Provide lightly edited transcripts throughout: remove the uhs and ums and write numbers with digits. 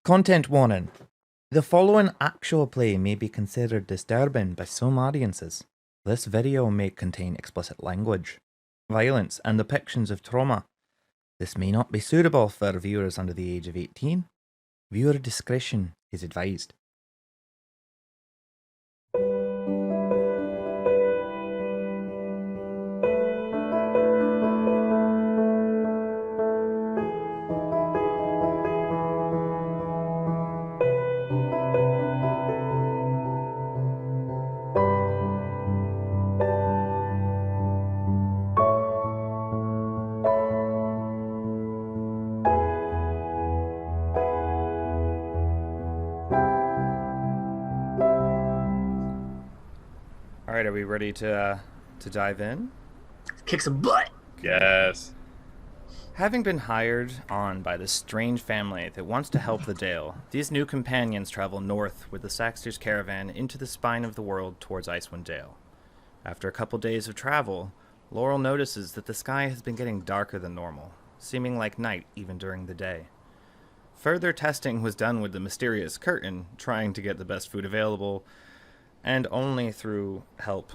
Content warning. The following actual play may be considered disturbing by some audiences. This video may contain explicit language, violence, and depictions of trauma. This may not be suitable for viewers under the age of 18. Viewer discretion is advised. Alright, are we ready to dive in? Kick some butt. Yes. Having been hired on by this strange family that wants to help the Dale, these new companions travel north with the Saxter's caravan into the spine of the world towards Icewind Dale. After a couple days of travel, Laurel notices that the sky has been getting darker than normal, seeming like night even during the day. Further testing was done with the mysterious curtain, trying to get the best food available, and only through help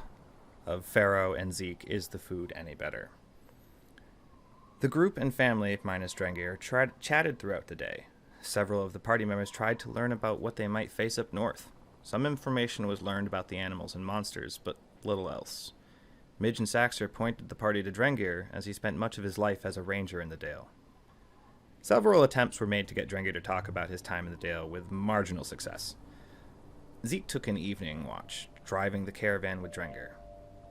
of Pharaoh and Zeke is the food any better. The group and family, minus Drengir, chatted throughout the day. Several of the party members tried to learn about what they might face up north. Some information was learned about the animals and monsters, but little else. Midge and Saxter pointed the party to Drengir, as he spent much of his life as a ranger in the Dale. Several attempts were made to get Drengir to talk about his time in the Dale, with marginal success. Zeke took an evening watch, driving the caravan with Drengir.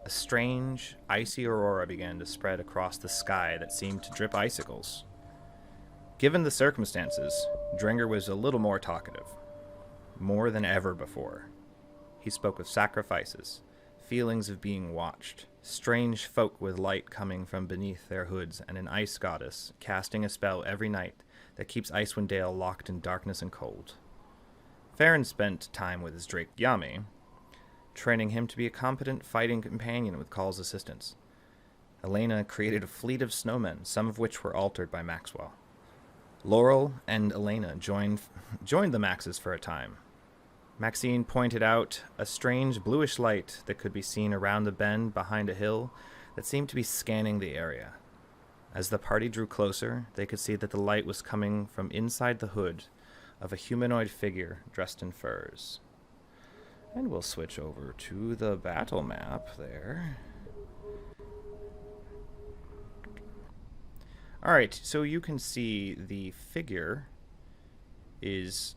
A strange, icy aurora began to spread across the sky that seemed to drip icicles. Given the circumstances, Drengir was a little more talkative. More than ever before. He spoke of sacrifices, feelings of being watched, strange folk with light coming from beneath their hoods, and an ice goddess casting a spell every night that keeps Icewind Dale locked in darkness and cold. Farron spent time with his Drake Yami, training him to be a competent fighting companion with Call's assistance. Elena created a fleet of snowmen, some of which were altered by Maxwell. Laurel and Elena joined the Maxes for a time. Maxine pointed out a strange bluish light that could be seen around the bend behind a hill that seemed to be scanning the area. As the party drew closer, they could see that the light was coming from inside the hood of a humanoid figure dressed in furs. And we'll switch over to the battle map there. Alright, so you can see the figure is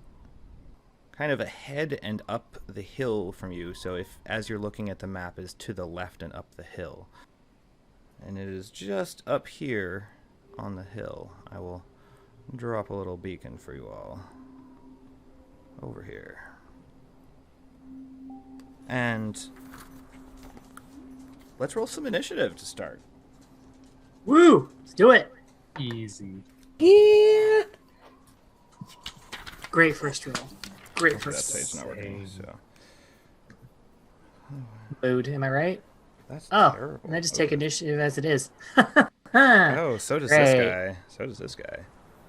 kind of ahead and up the hill from you. So if, as you're looking at the map, is to the left and up the hill. And it is just up here on the hill. I will drop a little beacon for you all. Over here. And let's roll some initiative to start. Woo! Let's do it. Easy. Yeah. Great first roll. Great That first page not working, so mood. Am I right? that's Oh, terrible. and I just take initiative as it is. Oh, so does this Great. guy. So does this guy.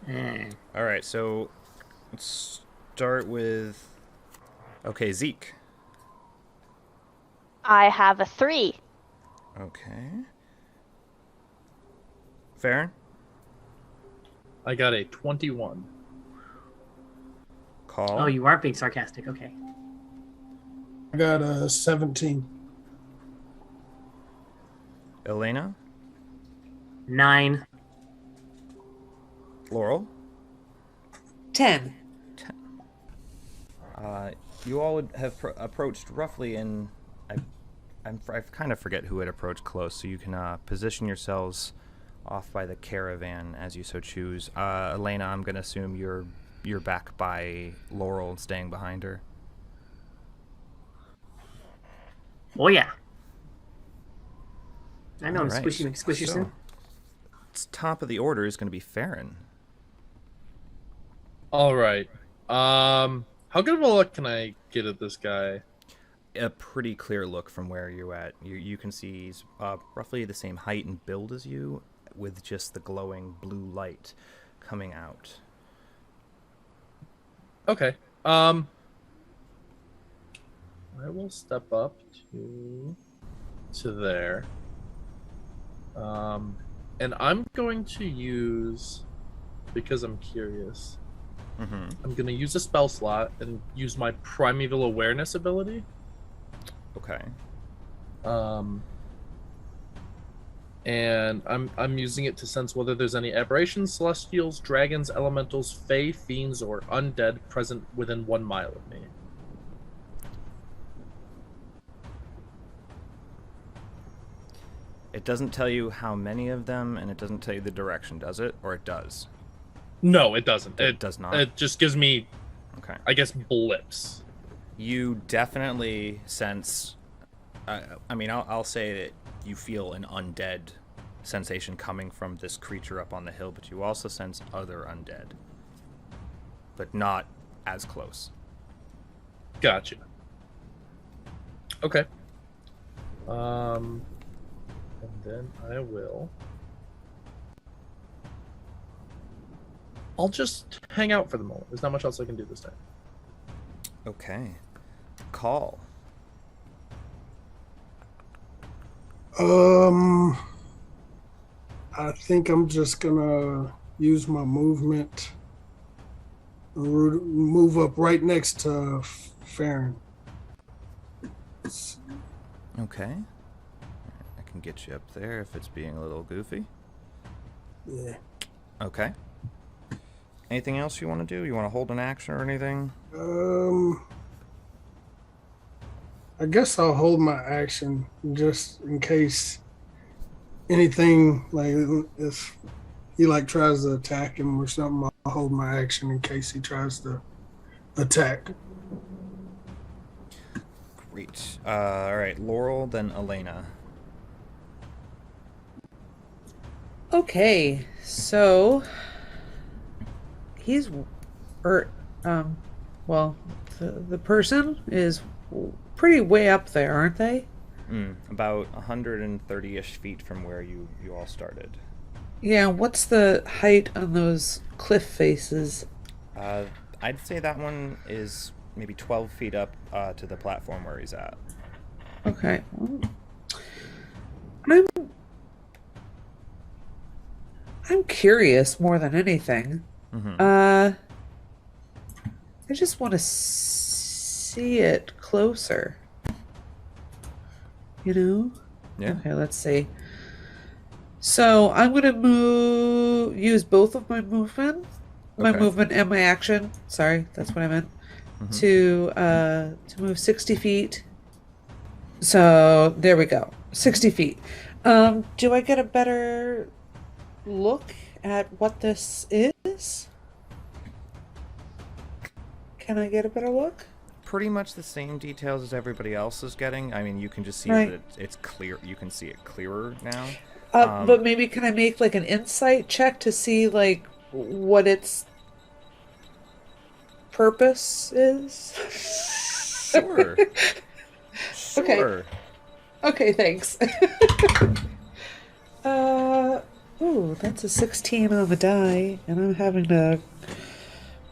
Eh. All right, so let's start with. Okay, Zeke. I have a 3. Okay. Farron. I got a 21. Call. Oh, you aren't being sarcastic. Okay. I got a 17. Elena. 9. Laurel. 10. You all would have approached roughly in. I kind of forget who had approached close, so you can position yourselves off by the caravan as you so choose. Elena, I'm going to assume you're back by Laurel and staying behind her. Oh yeah. I know. I'm All right, squishy so soon. it's top of the order is going to be Farron. All right. How good of a look can I get at this guy? A pretty clear look from where you're at. You can see he's roughly the same height and build as you, with just the glowing blue light coming out. Okay. I will step up to there. And I'm going to use, because I'm curious, Mm-hmm. I'm going to use a spell slot and use my primeval awareness ability. Okay. And I'm using it to sense whether there's any aberrations, celestials, dragons, elementals, fae, fiends, or undead present within 1 mile of me. It doesn't tell you how many of them, and it doesn't tell you the direction, does it? Or it does? No, it doesn't. It does not? It just gives me, Okay. I guess, blips. You definitely sense... I'll say that you feel an undead sensation coming from this creature up on the hill, but you also sense other undead. But not as close. Gotcha. Okay. And then I'll just hang out for the moment. There's not much else I can do this time. Okay. Call. I think I'm just gonna use my movement, move up right next to Farron. Okay. I can get you up there if it's being a little goofy. Yeah. Okay. Anything else you want to do? You want to hold an action or anything? I guess I'll hold my action just in case anything, like if he tries to attack him or something. I'll hold my action in case he tries to attack. Great. All right, Laurel, then Elena. Okay, so the person is pretty way up there, aren't they? About 130-ish feet from where you all started. Yeah, what's the height on those cliff faces? I'd say that one is maybe 12 feet up to the platform where he's at. Okay. I'm curious more than anything. Mm-hmm. I just want to see it closer. You know? Yeah. Okay, let's see. So I'm gonna use both of my movement, Okay. movement and my action. Sorry, that's what I meant. Mhm. To move 60 feet. So there we go, 60 feet. Do I get a better look at what this is? Can I get a better look? Pretty much the same details as everybody else is getting. I mean, you can just see Right. that it's clear. You can see it clearer now. But maybe can I make like an insight check to see like what its purpose is? Sure. Okay. Sure. Okay, thanks. Ooh, that's a 16 on the die, and I'm having to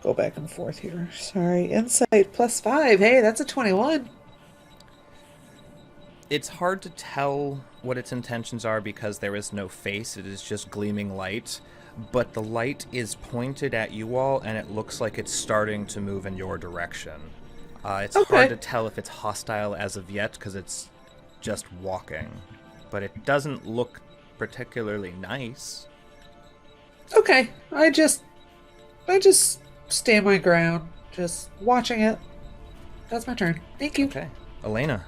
go back and forth here. Sorry. Insight +5. Hey, that's a 21. It's hard to tell what its intentions are because there is no face. It is just gleaming light. But the light is pointed at you all, and it looks like it's starting to move in your direction. It's Okay. hard to tell if it's hostile as of yet because it's just walking. But it doesn't look particularly nice. Okay, I just stand my ground, just watching it. That's my turn. Thank you. Okay. Elena.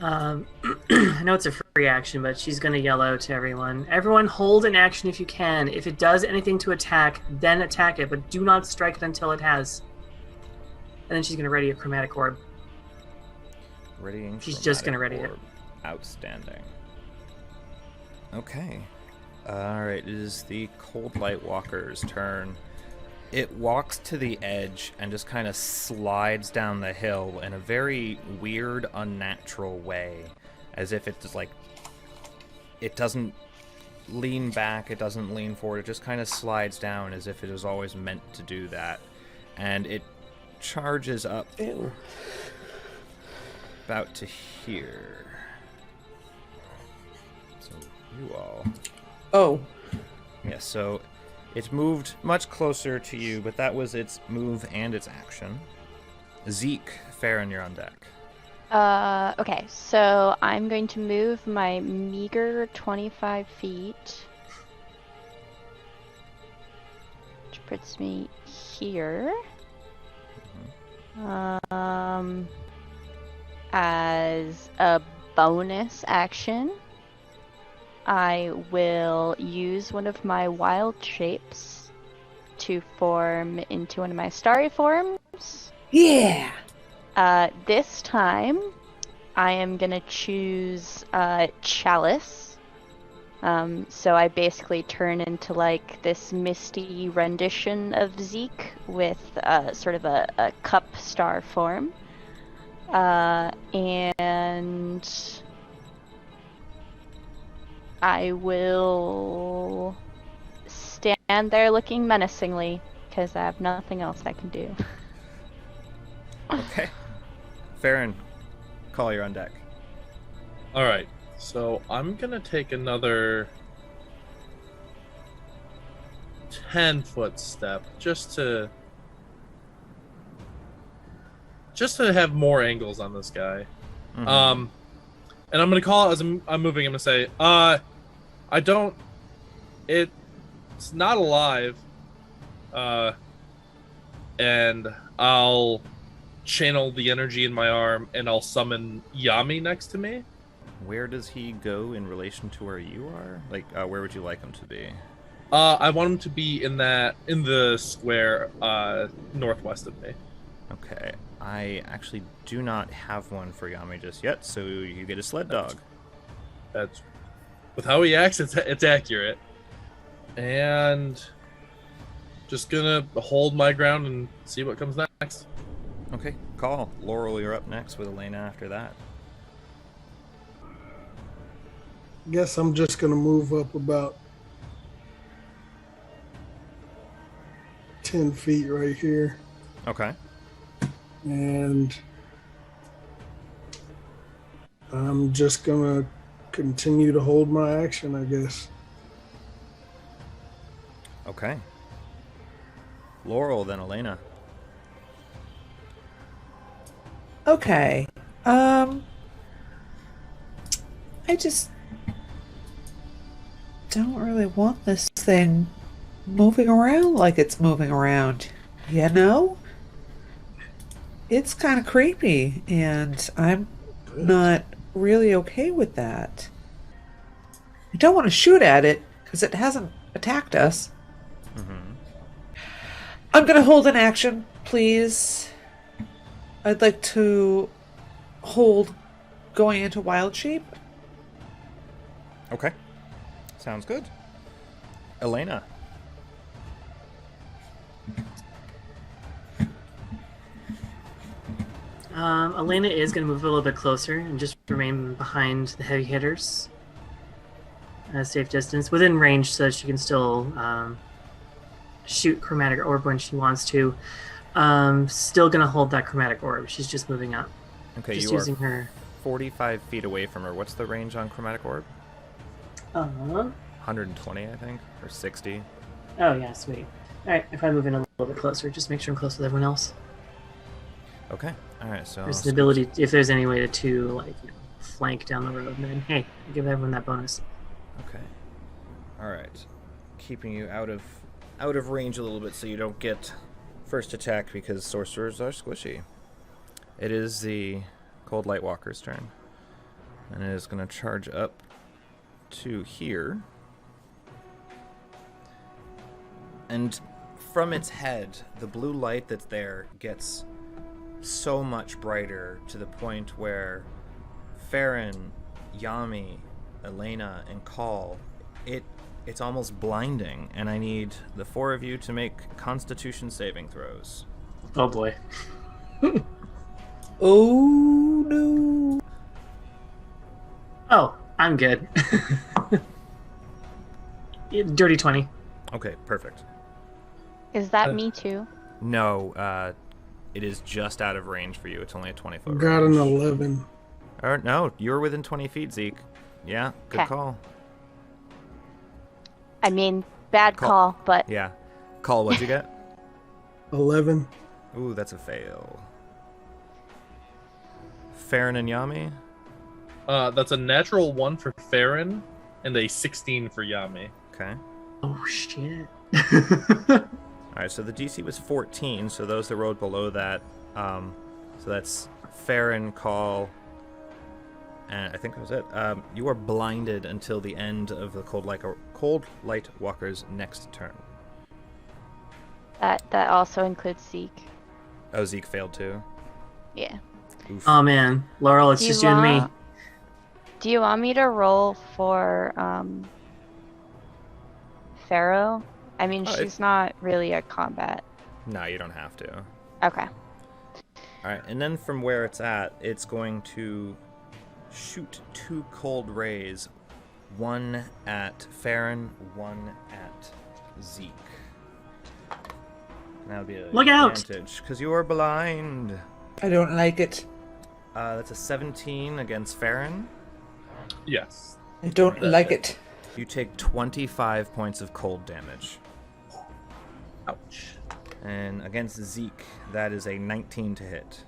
I know it's a free action, but she's going to yell out to everyone. Everyone hold an action if you can. If it does anything to attack, then attack it, but do not strike it until it has. And then she's going to ready a chromatic orb. Readying. She's just gonna chromatic ready it. orb. Outstanding. Okay. Alright, it is the Cold Light Walker's turn. It walks to the edge and just kind of slides down the hill in a very weird, unnatural way. As if it's like... It doesn't lean back, it doesn't lean forward, it just kind of slides down as if it was always meant to do that. And it charges up Ew. about to here. So you all... Oh. Yeah, so it moved much closer to you, but that was its move and its action. Zeke, Farron, you're on deck. Okay, so I'm going to move my meager 25 feet, which puts me here. As a bonus action, I will use one of my wild shapes to form into one of my starry forms. Yeah. This time, I am gonna choose Chalice. So I basically turn into like this misty rendition of Zeke with sort of a cup star form. And I will stand there looking menacingly because I have nothing else I can do. Okay. Farron, call, you're on deck. Alright, so I'm gonna take another 10-foot step just to have more angles on this guy. Mhm. And I'm gonna call as I'm moving. I'm gonna say, it's not alive. And I'll channel the energy in my arm, and I'll summon Yami next to me. Where does he go in relation to where you are? Like, where would you like him to be? I want him to be in the square northwest of me. Okay. I actually do not have one for Yami just yet, so you get a sled dog. That's with how he acts, it's accurate. And just gonna hold my ground and see what comes next. Okay, call. Laurel, you're up next with Elena after that. Guess I'm just gonna move up about 10 feet right here, Okay. and I'm just gonna continue to hold my action, I guess. Okay. Laurel, then Elena. Okay. I just don't really want this thing moving around like it's moving around. You know? It's kind of creepy, and I'm not really okay with that. I don't want to shoot at it because it hasn't attacked us. I'm going to hold an action, please. I'd like to hold going into wild shape. Okay. Sounds good. Elena. Elena is going to move a little bit closer and just remain behind the heavy hitters at a safe distance, within range, so that she can still shoot chromatic orb when she wants to. Still going to hold that chromatic orb. She's just moving up. Okay, Just you using are her. 45 feet away from her. What's the range on Chromatic Orb? 120, I think, or 60. Oh, yeah, sweet. All right, if I move in a little bit closer, just make sure I'm close with everyone else. Okay. All right. So There's the ability, if there's any way to like, flank down the road, then hey, give everyone that bonus. Okay. All right. Keeping you out of range a little bit, so you don't get first attack because sorcerers are squishy. It is the Cold Light Walker's turn, and it is going to charge up to here, and from its head, the blue light that's there gets so much brighter to the point where Farron, Yami, Elena, and Call, it's almost blinding, and I need the four of you to make Constitution saving throws. Oh boy. Oh no. Oh, I'm good. Dirty 20. Okay, perfect. Is that me too? No, it is just out of range for you. It's only a 20-foot Got range. an 11. No, you were within 20 feet, Zeke. Yeah, good 'Kay. call. I mean, bad Call. call, but Yeah. Call, what'd you get? 11. Ooh, that's a fail. Farron and Yami? That's a natural 1 for Farron and a 16 for Yami. Okay. Oh, shit. Alright, so the DC was 14, so those that rolled below that, so that's Farron, Call, and I think that was it. You are blinded until the end of the Cold Light Walker's next turn. that also includes Zeke. Oh, Zeke failed too? Yeah. Oof. Oh, man. Laurel, it's Do just you and me. Do you want me to roll for Pharaoh? I mean, Oh, she's not really a combat. No, you don't have to. Okay. Alright, and then from where it's at, it's going to shoot 2 cold rays. One at Farron, one at Zeke. That would be a Look out! advantage, because you are blind. I don't like it. That's a 17 against Farron. Yes. I don't like it. You take 25 points of cold damage. Ouch. And against Zeke, that is a 19 to hit.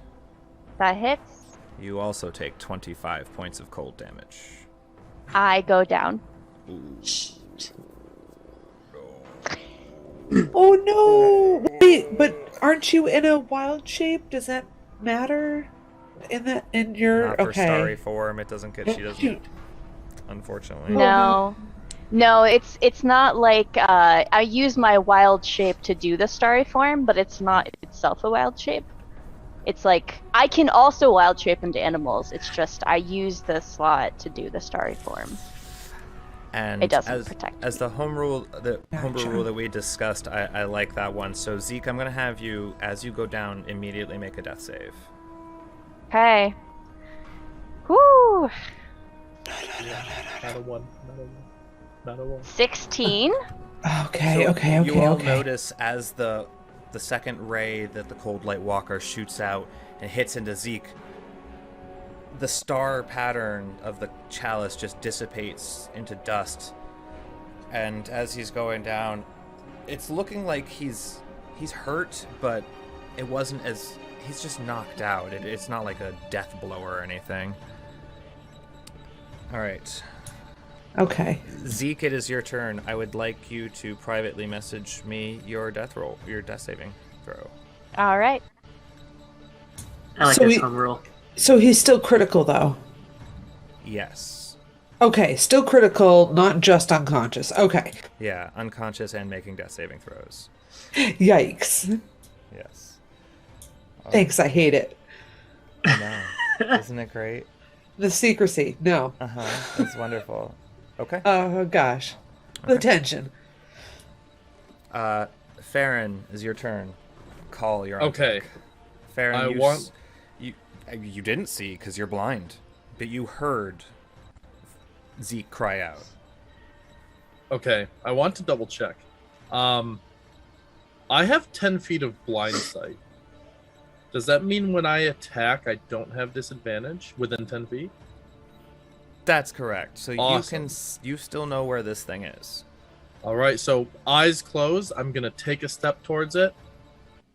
That hits. You also take 25 points of cold damage. I go down. Oh no! Wait, but aren't you in a wild shape? Does that matter? In your Not for okay? starry form, it doesn't get. She doesn't. Shoot. Unfortunately. No. No, it's not like I use my wild shape to do the starry form, but it's not itself a wild shape. It's like I can also wild shape into animals. It's just I use the slot to do the starry form. And It doesn't protect as the home rule, homebrew Gotcha. rule that we discussed, I like that one. So Zeke, I'm gonna have you, as you go down, immediately make a death save. Okay. Whoo! Not a 1. Not a 1. 16. Okay, So okay. You all Okay. notice as the second ray that the Cold Light Walker shoots out and hits into Zeke, the star pattern of the chalice just dissipates into dust. And as he's going down, it's looking like he's hurt, but it wasn't as he's just knocked out. It's not like a death blow or anything. All right. Okay. Zeke, it is your turn. I would like you to privately message me your death saving throw. All right. I like So this we- home rule. So he's still critical though. Yes. Okay, still critical, not just unconscious. Okay. Yeah, unconscious and making death saving throws. Yikes. Yes. Thanks, I hate it. I know. Isn't it great? The secrecy. No. Uh-huh. It's wonderful. Okay. Oh gosh. The Okay. tension. Farron, is your turn. Call your own. Okay. Farron, I you didn't see because you're blind, but you heard Zeke cry out. Okay, I want to double check. I have 10 feet of blind sight. Does that mean when I attack, I don't have disadvantage within 10 feet? That's correct. So Awesome. you still know where this thing is. All right, so eyes closed. I'm going to take a step towards it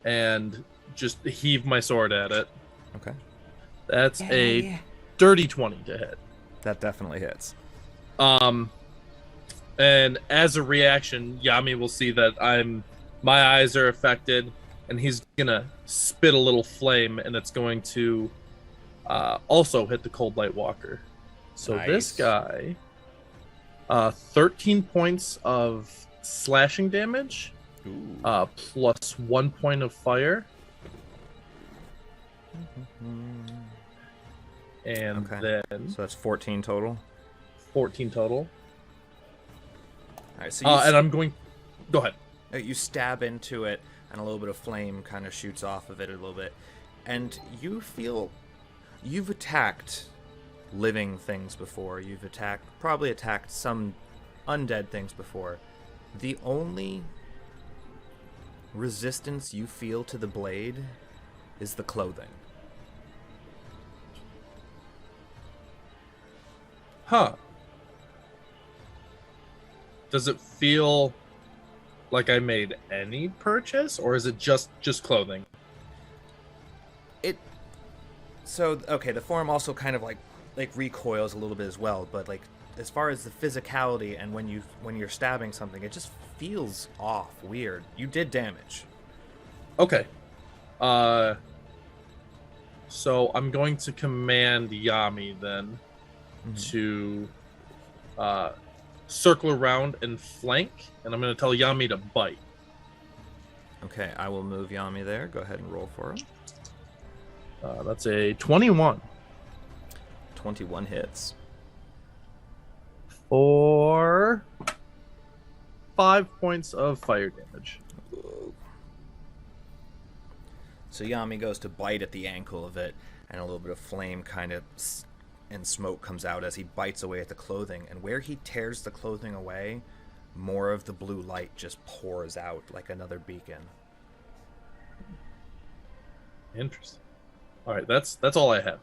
and just heave my sword at it. Okay. That's a Yeah. dirty 20 to hit. That definitely hits. And as a reaction, Yami will see that my eyes are affected, and he's gonna spit a little flame, and it's going to also hit the Cold Light Walker. So this Nice. guy, 13 points of slashing damage, Ooh. plus 1 point of fire, and Okay. then So that's 14 total. 14 total. All right. So you And I'm going. Go ahead. you stab into it, and a little bit of flame kind of shoots off of it a little bit, and you feel you've attacked living things before. You've probably attacked some undead things before, The only resistance you feel to the blade is the clothing. Huh. Does it feel like I made any purchase, or is it just clothing? Okay, the form also kind of like recoils a little bit as well, but like as far as the physicality and when you're stabbing something, it just feels off, weird. You did damage. Okay. So I'm going to command Yami then to circle around and flank, and I'm going to tell Yami to bite. Okay, I will move Yami there. Go ahead and roll for him. That's a 21. 21 hits. For 5 points of fire damage. So Yami goes to bite at the ankle of it, and a little bit of flame kind of and smoke comes out as he bites away at the clothing. And where he tears the clothing away, more of the blue light just pours out like another beacon. Interesting. All right, that's all I have.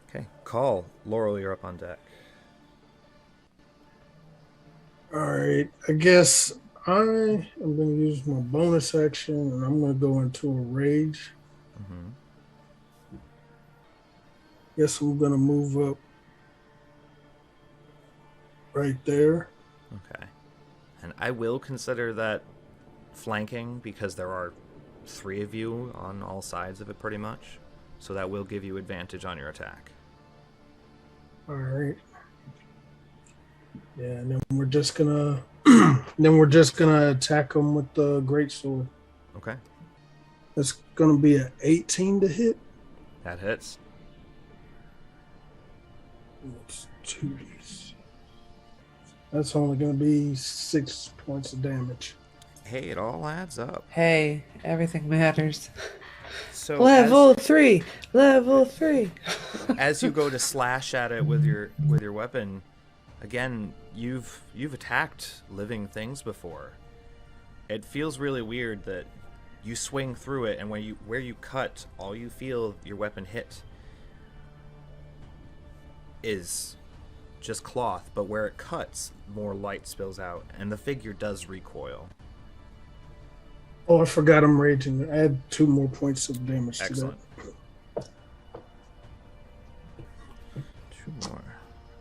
Okay, call. Laurel, you're up on deck. All right, I guess I am going to use my bonus action, and I'm going to go into a rage. Guess I'm going to move up right there. Okay. And I will consider that flanking because there are 3 of you on all sides of it pretty much. So that will give you advantage on your attack. All right. Yeah, and then we're just gonna attack them with the greatsword. Okay. That's gonna be an 18 to hit. That hits. It's 2d6. That's only gonna be 6 points of damage. Hey, it all adds up. Hey, everything matters. So Level 3. as you go to slash at it with your weapon, again, you've attacked living things before. It feels really weird that you swing through it, and where you cut, all you feel your weapon hit is just cloth, but where it cuts, more light spills out, and the figure does recoil. Oh, I forgot I'm raging. I had 2 more points of damage Excellent. to 2 more.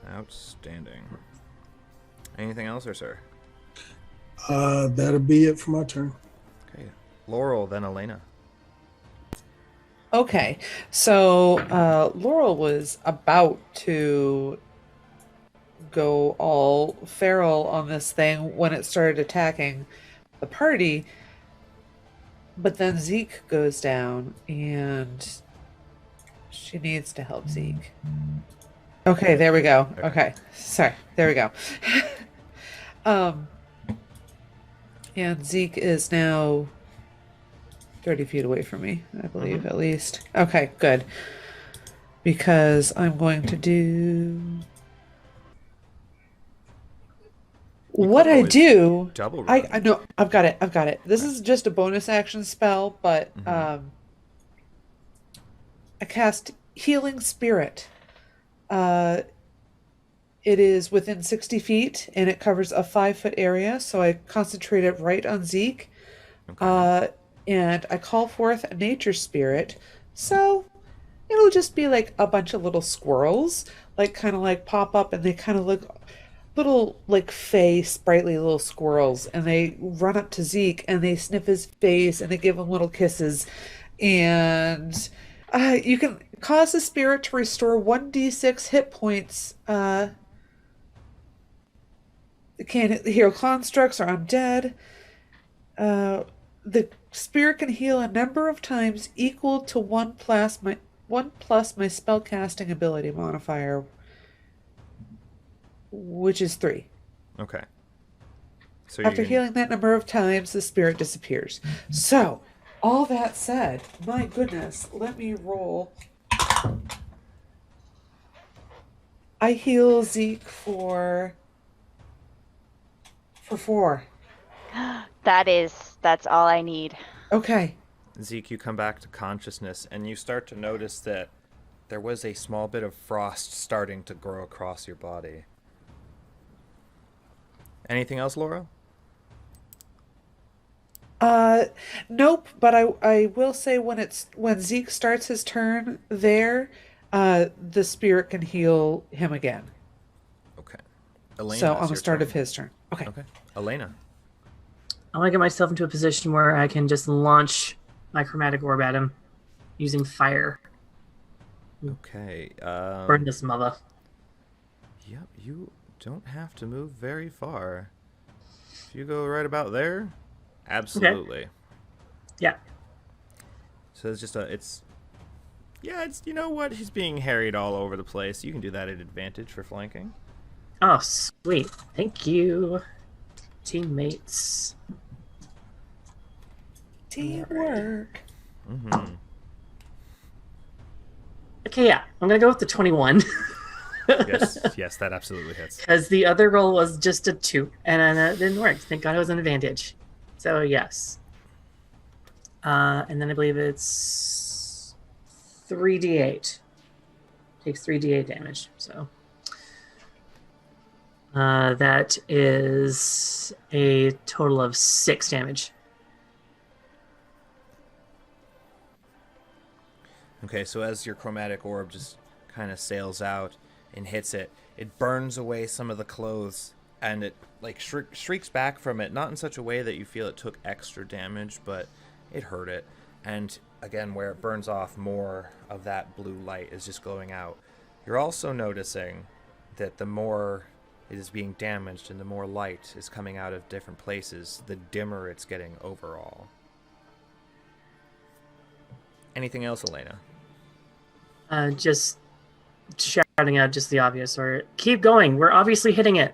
Outstanding. Anything else, or sir? that. That'll be it for my turn. Okay. Laurel, then Elena. Okay, so Laurel was about to go all feral on this thing when it started attacking the party, but then Zeke goes down and she needs to help Zeke. Okay, there we go. Okay, sorry, there we go. And Zeke is now 30 feet away from me, I believe, at least. Okay, good. Because I'm going to do... What I do... Double run. I know, I've got it. This is just a bonus action spell, but I cast Healing Spirit. It is within 60 feet, and it covers a 5-foot area, so I concentrate it right on Zeke. Okay. And I call forth a nature spirit, so it'll just be like a bunch of little squirrels, like kind of like pop up, and they kind of look little like fey, sprightly little squirrels, and they run up to Zeke and they sniff his face and they give him little kisses, and you can cause the spirit to restore 1d6 hit points. It can't heal constructs or undead. The spirit can heal a number of times equal to 1 plus my spellcasting ability modifier, which is 3. Okay. So After healing that number of times, the spirit disappears. So, all that said, my goodness, let me roll. I heal Zeke for 4. That's all I need. Okay. Zeke, you come back to consciousness, and you start to notice that there was a small bit of frost starting to grow across your body. Anything else, Laura? Nope, but I will say when Zeke starts his turn there, the spirit can heal him again. Okay. Elena, So it's on the your start turn. of his turn. Okay. Okay. Elena. I want to get myself into a position where I can just launch my chromatic orb at him using fire. Okay. Burn this mother. Yep, you don't have to move very far. If you go right about there, absolutely. Yeah. So it's just it's you know what? He's being harried all over the place. You can do that at advantage for flanking. Oh, sweet. Thank you, teammates. Teamwork. Mm-hmm. Okay, yeah. I'm going to go with the 21. Yes, that absolutely hits. Because the other roll was just a 2, and it didn't work. Thank God it was an advantage. So, yes. And then I believe it's 3d8. Takes 3d8 damage, so. That is a total of 6 damage. Okay, so as your chromatic orb just kind of sails out and hits it, it burns away some of the clothes, and it like shrieks back from it, not in such a way that you feel it took extra damage, but it hurt it. And again, where it burns off, more of that blue light is just glowing out. You're also noticing that the more it is being damaged and the more light is coming out of different places, the dimmer it's getting overall. Anything else, Elena? Just shouting out just the obvious, or keep going. We're obviously hitting it.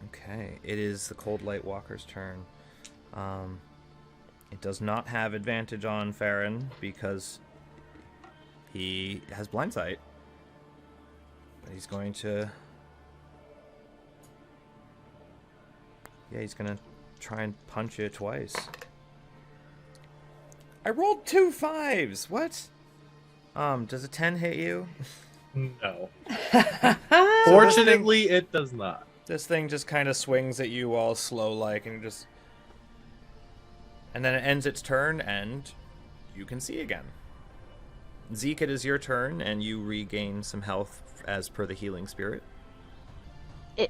Okay, it is the Cold Light Walker's turn. It does not have advantage on Farron because he has blind sight. But he's going to... Yeah, he's going to try and punch you twice. I rolled 2 5s! What? Does a 10 hit you? No. Fortunately, it does not. This thing just kind of swings at you all slow-like, and just... And then it ends its turn, and you can see again. Zeke, it is your turn, and you regain some health as per the healing spirit.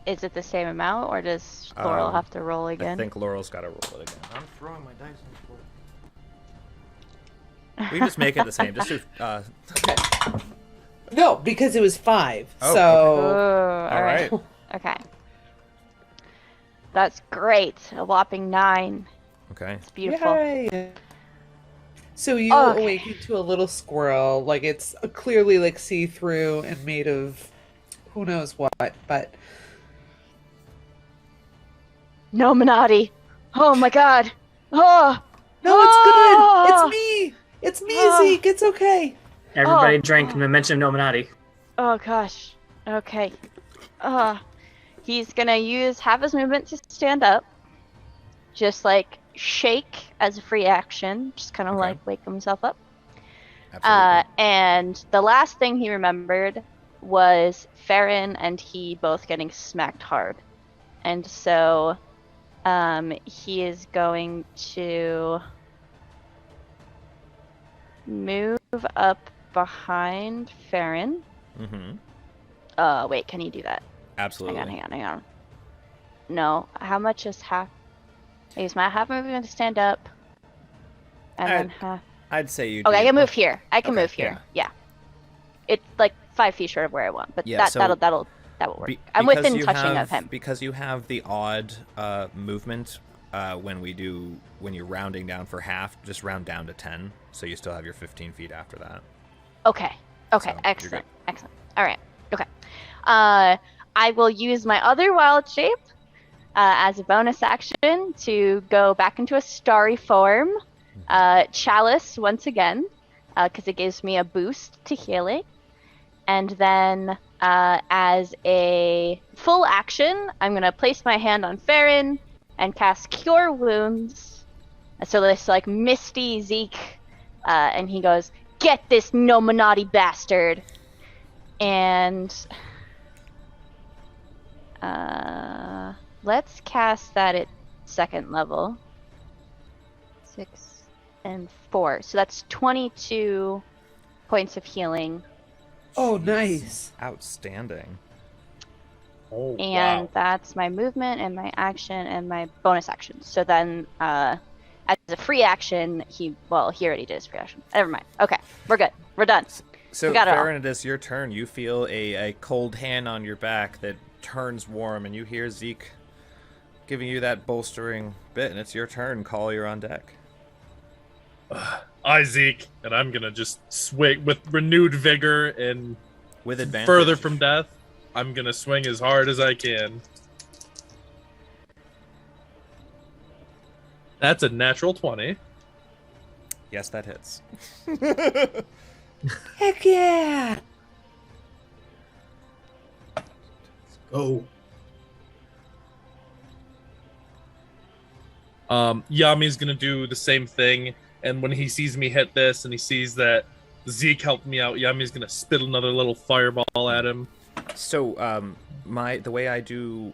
Is it the same amount, or does Laurel have to roll again? I think Laurel's got to roll it again. I'm throwing my dice on the floor. We just make it the same. Just do... No, because it was 5. Oh, so Oh, All right. Okay. That's great. A whopping 9. Okay. It's beautiful. Yay. So you Okay. awaken to a little squirrel, like it's clearly like see-through and made of who knows what, but No, Minotti. Oh my god. Oh. no, it's good. It's me. It's me, Oh. Zeke. It's okay. Everybody Oh. drank in the mention of Nominati. Oh gosh. Okay. He's gonna use half his movement to stand up. Just like shake as a free action. Just kind of Okay. like wake himself up. Absolutely. And the last thing he remembered was Farron and he both getting smacked hard. And so he is going to move up behind Farron. Mm-hmm. Wait, can he do that? Absolutely. Hang on. No, how much is half? I use my half movement to stand up. And then half. I'd say you. Okay, I can move here. I can Okay, move here. Yeah. It's like 5 feet short of where I want, but Yeah, so that will work. I'm because within you touching of have- him. Because you have the odd movement when you're rounding down for half, just round down to 10, so you still have your 15 feet after that. Okay. So, you're Excellent. All right. Okay. I will use my other wild shape as a bonus action to go back into a starry form. Chalice once again, because it gives me a boost to healing. And then As a full action, I'm going to place my hand on Farron and cast Cure Wounds. So this, like, misty Zeke, and he goes, "Get this Nominati bastard!" And let's cast that at 2nd level. 6 and 4. So that's 22 points of healing. Oh, nice. Outstanding. Oh, And wow. that's my movement and my action and my bonus action. So then, as a free action, he already did his free action. Never mind. Okay, we're good. We're done. So, We got it all. Farron, it is your turn. You feel a cold hand on your back that turns warm, and you hear Zeke giving you that bolstering bit, and it's your turn. Call, you're on deck. I, Zeke, and I'm gonna just swing with renewed vigor and With advantage. further from death. I'm gonna swing as hard as I can. That's a natural 20. Yes, that hits. Heck yeah! Go. Yami's gonna do the same thing, and when he sees me hit this and he sees that Zeke helped me out, Yami's gonna spit another little fireball at him. So, the way I do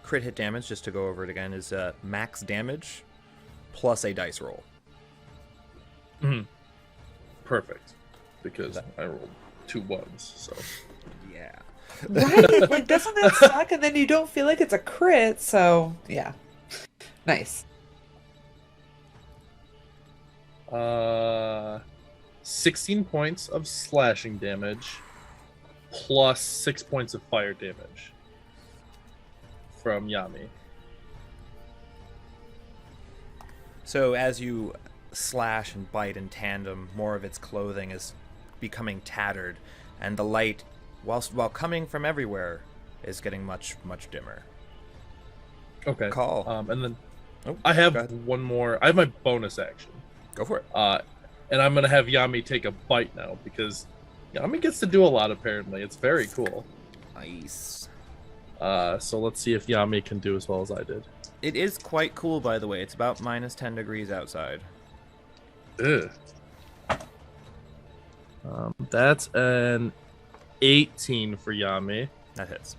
crit hit damage, just to go over it again, is max damage plus a dice roll. Perfect, because I rolled 2 ones. So Yeah. Right? Like, doesn't that suck? And then you don't feel like it's a crit, so yeah. Nice. 16 points of slashing damage plus 6 points of fire damage from Yami. So as you slash and bite in tandem, more of its clothing is becoming tattered, and the light, while coming from everywhere, is getting much, much dimmer. Okay. Call. And then Oh, I go have ahead. one more. I have my bonus action. Go for it. And I'm gonna have Yami take a bite now because Yami gets to do a lot apparently. It's very cool. Nice. So let's see if Yami can do as well as I did. It is quite cool, by the way. It's about minus 10 degrees outside. Ugh. That's an 18 for Yami That hits.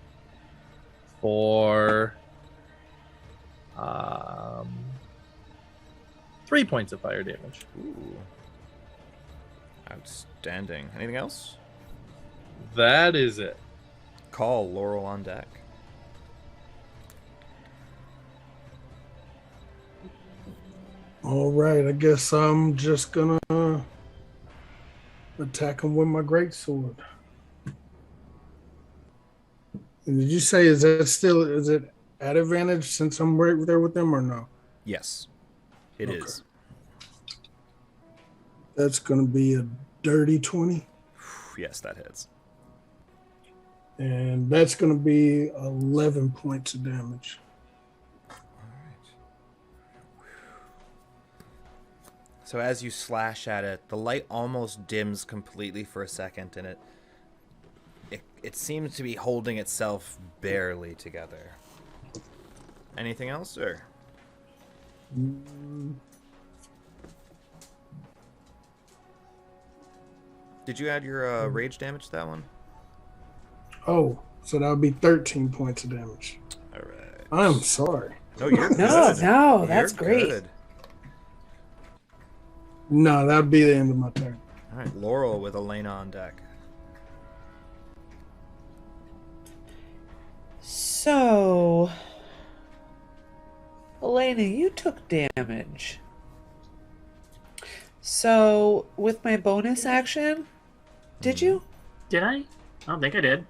for 3 points of fire damage. Ooh. Outstanding. Anything else? That is it. Call, Laurel on deck. All right, I guess I'm just gonna attack him with my greatsword. And did you say is it at advantage since I'm right there with them or no? Yes, it is. That's gonna be a dirty 20, Yes, that hits. and that's gonna be 11 points of damage. So as you slash at it, the light almost dims completely for a second, and it seems to be holding itself barely together. Anything else, or? Did you add your rage damage to that one? Oh, so that would be 13 points of damage. All right. I'm sorry. No, you're No, good. no, that's You're great. good. No, that would be the end of my turn. All right, Laurel with Elena on deck. So, Elena, you took damage. So, with my bonus action, did you? Did I? I don't think I did.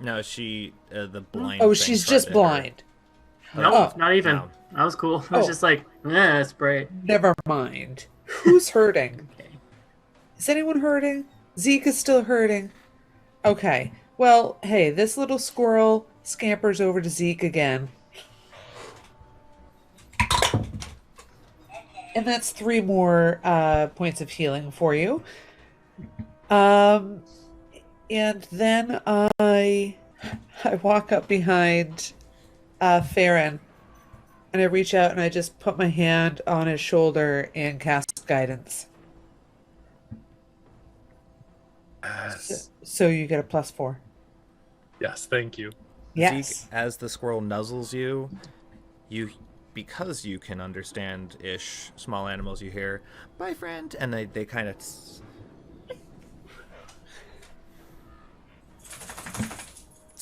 No, she the blind. Oh, thing she's tried just to hit her. blind. No, Oh. not even. No. That was cool. I was Oh. just like, that's great. Never mind. Who's hurting? Okay. Is anyone hurting? Zeke is still hurting. Okay. Well, hey, this little squirrel scampers over to Zeke again. And that's 3 more points of healing for you. And then I walk up behind Farron, and I reach out and I just put my hand on his shoulder and cast guidance. Yes. So you get a +4. Yes, thank you. Yes. Zeke, as the squirrel nuzzles you, because you can understand ish small animals, you hear, "Bye, friend," and they kind of. It's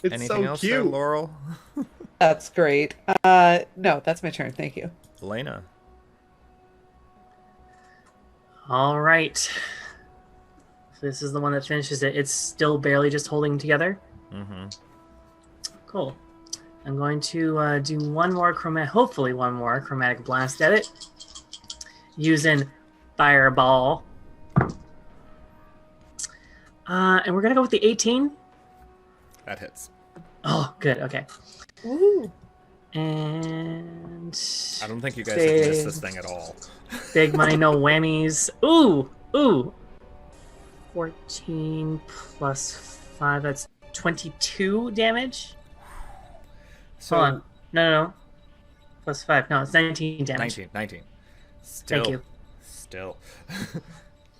Anything so else cute. there, Laurel? That's great. No, that's my turn. Thank you. Elena. All right. This is the one that finishes it. It's still barely just holding together. Mm-hmm. Cool. I'm going to do hopefully one more chromatic blast at it, using Fireball. And we're gonna go with the 18. That hits. Oh, good. Okay. Woo. And I don't think you guys have missed this thing at all. big money, no whammies. Ooh. 14 plus 5. That's 22 damage. So, Hold on. No. Plus 5. No, it's 19 damage. 19. Still. Thank you. Still.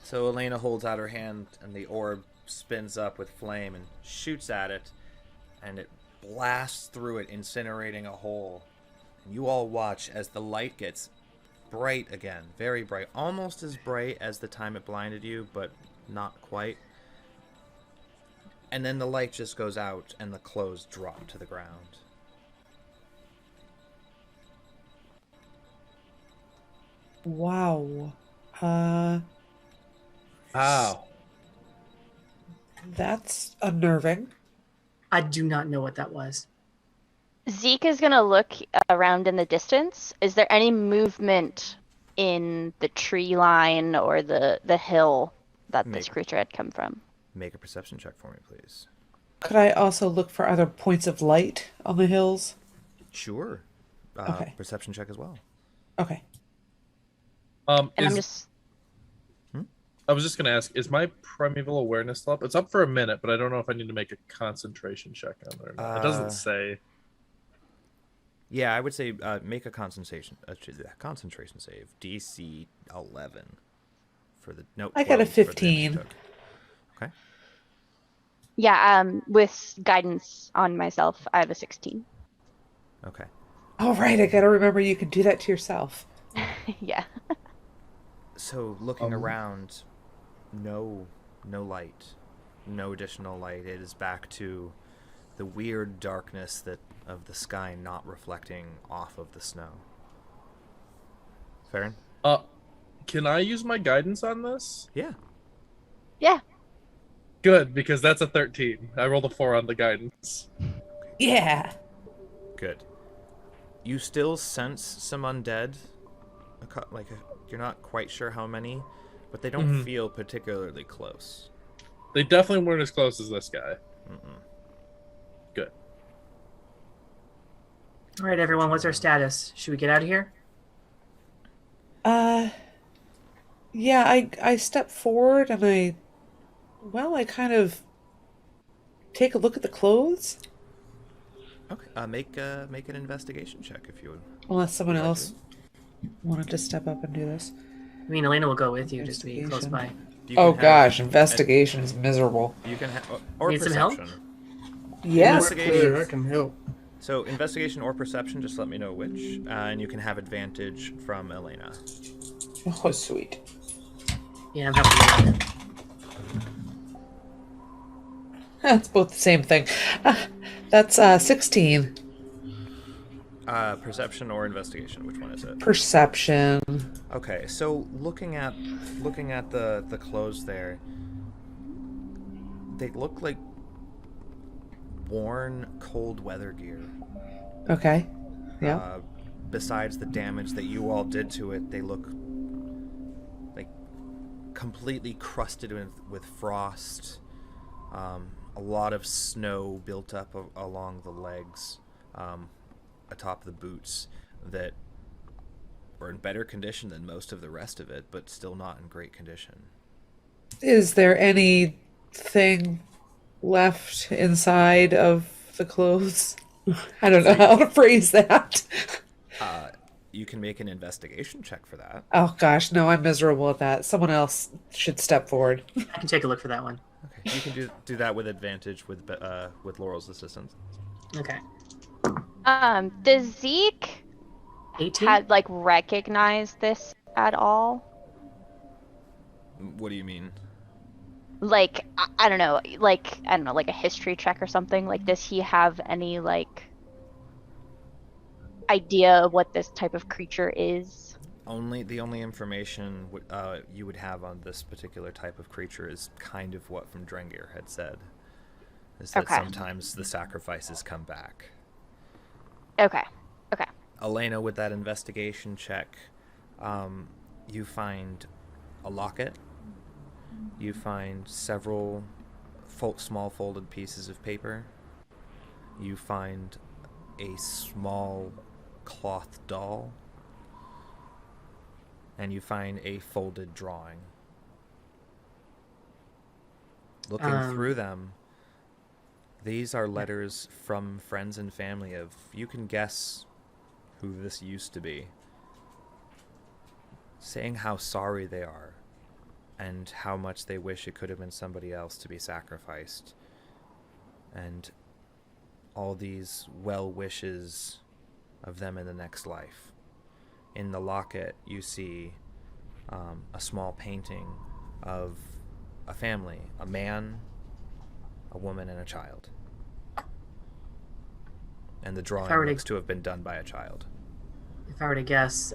So Elena holds out her hand, and the orb spins up with flame and shoots at it, and it blasts through it, incinerating a hole. And you all watch as the light gets bright again, very bright, almost as bright as the time it blinded you, but not quite. And then the light just goes out, and the clothes drop to the ground. Wow. Wow. That's unnerving. I do not know what that was. Zeke is gonna look around in the distance. Is there any movement in the tree line or the hill that this Make- creature had come from? Make a perception check for me, please. Could I also look for other points of light on the hills? Sure. Okay. Perception check as well. Okay. And I'm Is- just I was just gonna ask, is my primeval awareness still up? It's up for a minute, but I don't know if I need to make a concentration check on it or not. It doesn't say. Yeah, I would say make a concentration save. DC 11 for the note. I got a 12 for the damage 15. you took. Okay. yeah. With guidance on myself, I have a 16. Okay. All right, I gotta remember you can do that to yourself. Yeah. So looking around, no light, no additional light. It is back to the weird darkness of the sky not reflecting off of the snow. Farron? Can I use my guidance on this? Yeah. Yeah. Good, because that's a 13. I rolled a 4 on the guidance. Yeah. Good. You still sense some undead. You're not quite sure how many, but they don't feel particularly close. They definitely weren't as close as this guy. Good. All right, everyone. What's our status? Should we get out of here? Yeah, I step forward and I kind of take a look at the clothes. Okay. Make an investigation check if you would. Unless someone else wanted to step up and do this. I mean, Elena will go with you just to be close by. You Oh can have- gosh, investigation is miserable. You can or Need some help? perception. Yes, Investigation. Clear, I can help. So investigation or perception, just let me know which, and you can have advantage from Elena. Oh, sweet. Yeah, I'm helping you. That's both the same thing. That's 16. Perception or investigation, which one is it? Perception. Okay, so looking at the clothes there, they look like worn cold weather gear. Okay. Yeah. Besides the damage that you all did to it, they look like completely crusted with frost. A lot of snow built up along the legs, atop the boots, that were in better condition than most of the rest of it, but still not in great condition. Is there anything left inside of the clothes? I don't know how to phrase that. You can make an investigation check for that. Oh gosh, no, I'm miserable at that. Someone else should step forward. I can take a look for that one. Okay, you can do that with advantage with Laurel's assistance. Okay. Does Zeke 18? like recognize this at all? What do you mean? Like I don't know, like like a history check or something. Like, does he have any like idea of what this type of creature is? The only information you would have on this particular type of creature is kind of what from Drengir had said. Is that Okay. sometimes the sacrifices come back. Okay. Elena, with that investigation check, you find a locket. You find several small folded pieces of paper. You find a small cloth doll. And you find a folded drawing. Looking through them, these are letters from friends and family of, you can guess who this used to be, saying how sorry they are and how much they wish it could have been somebody else to be sacrificed, and all these well wishes of them in the next life. In the locket, you see a small painting of a family, a man, a woman, and a child. And the drawing looks to have been done by a child. If I were to guess,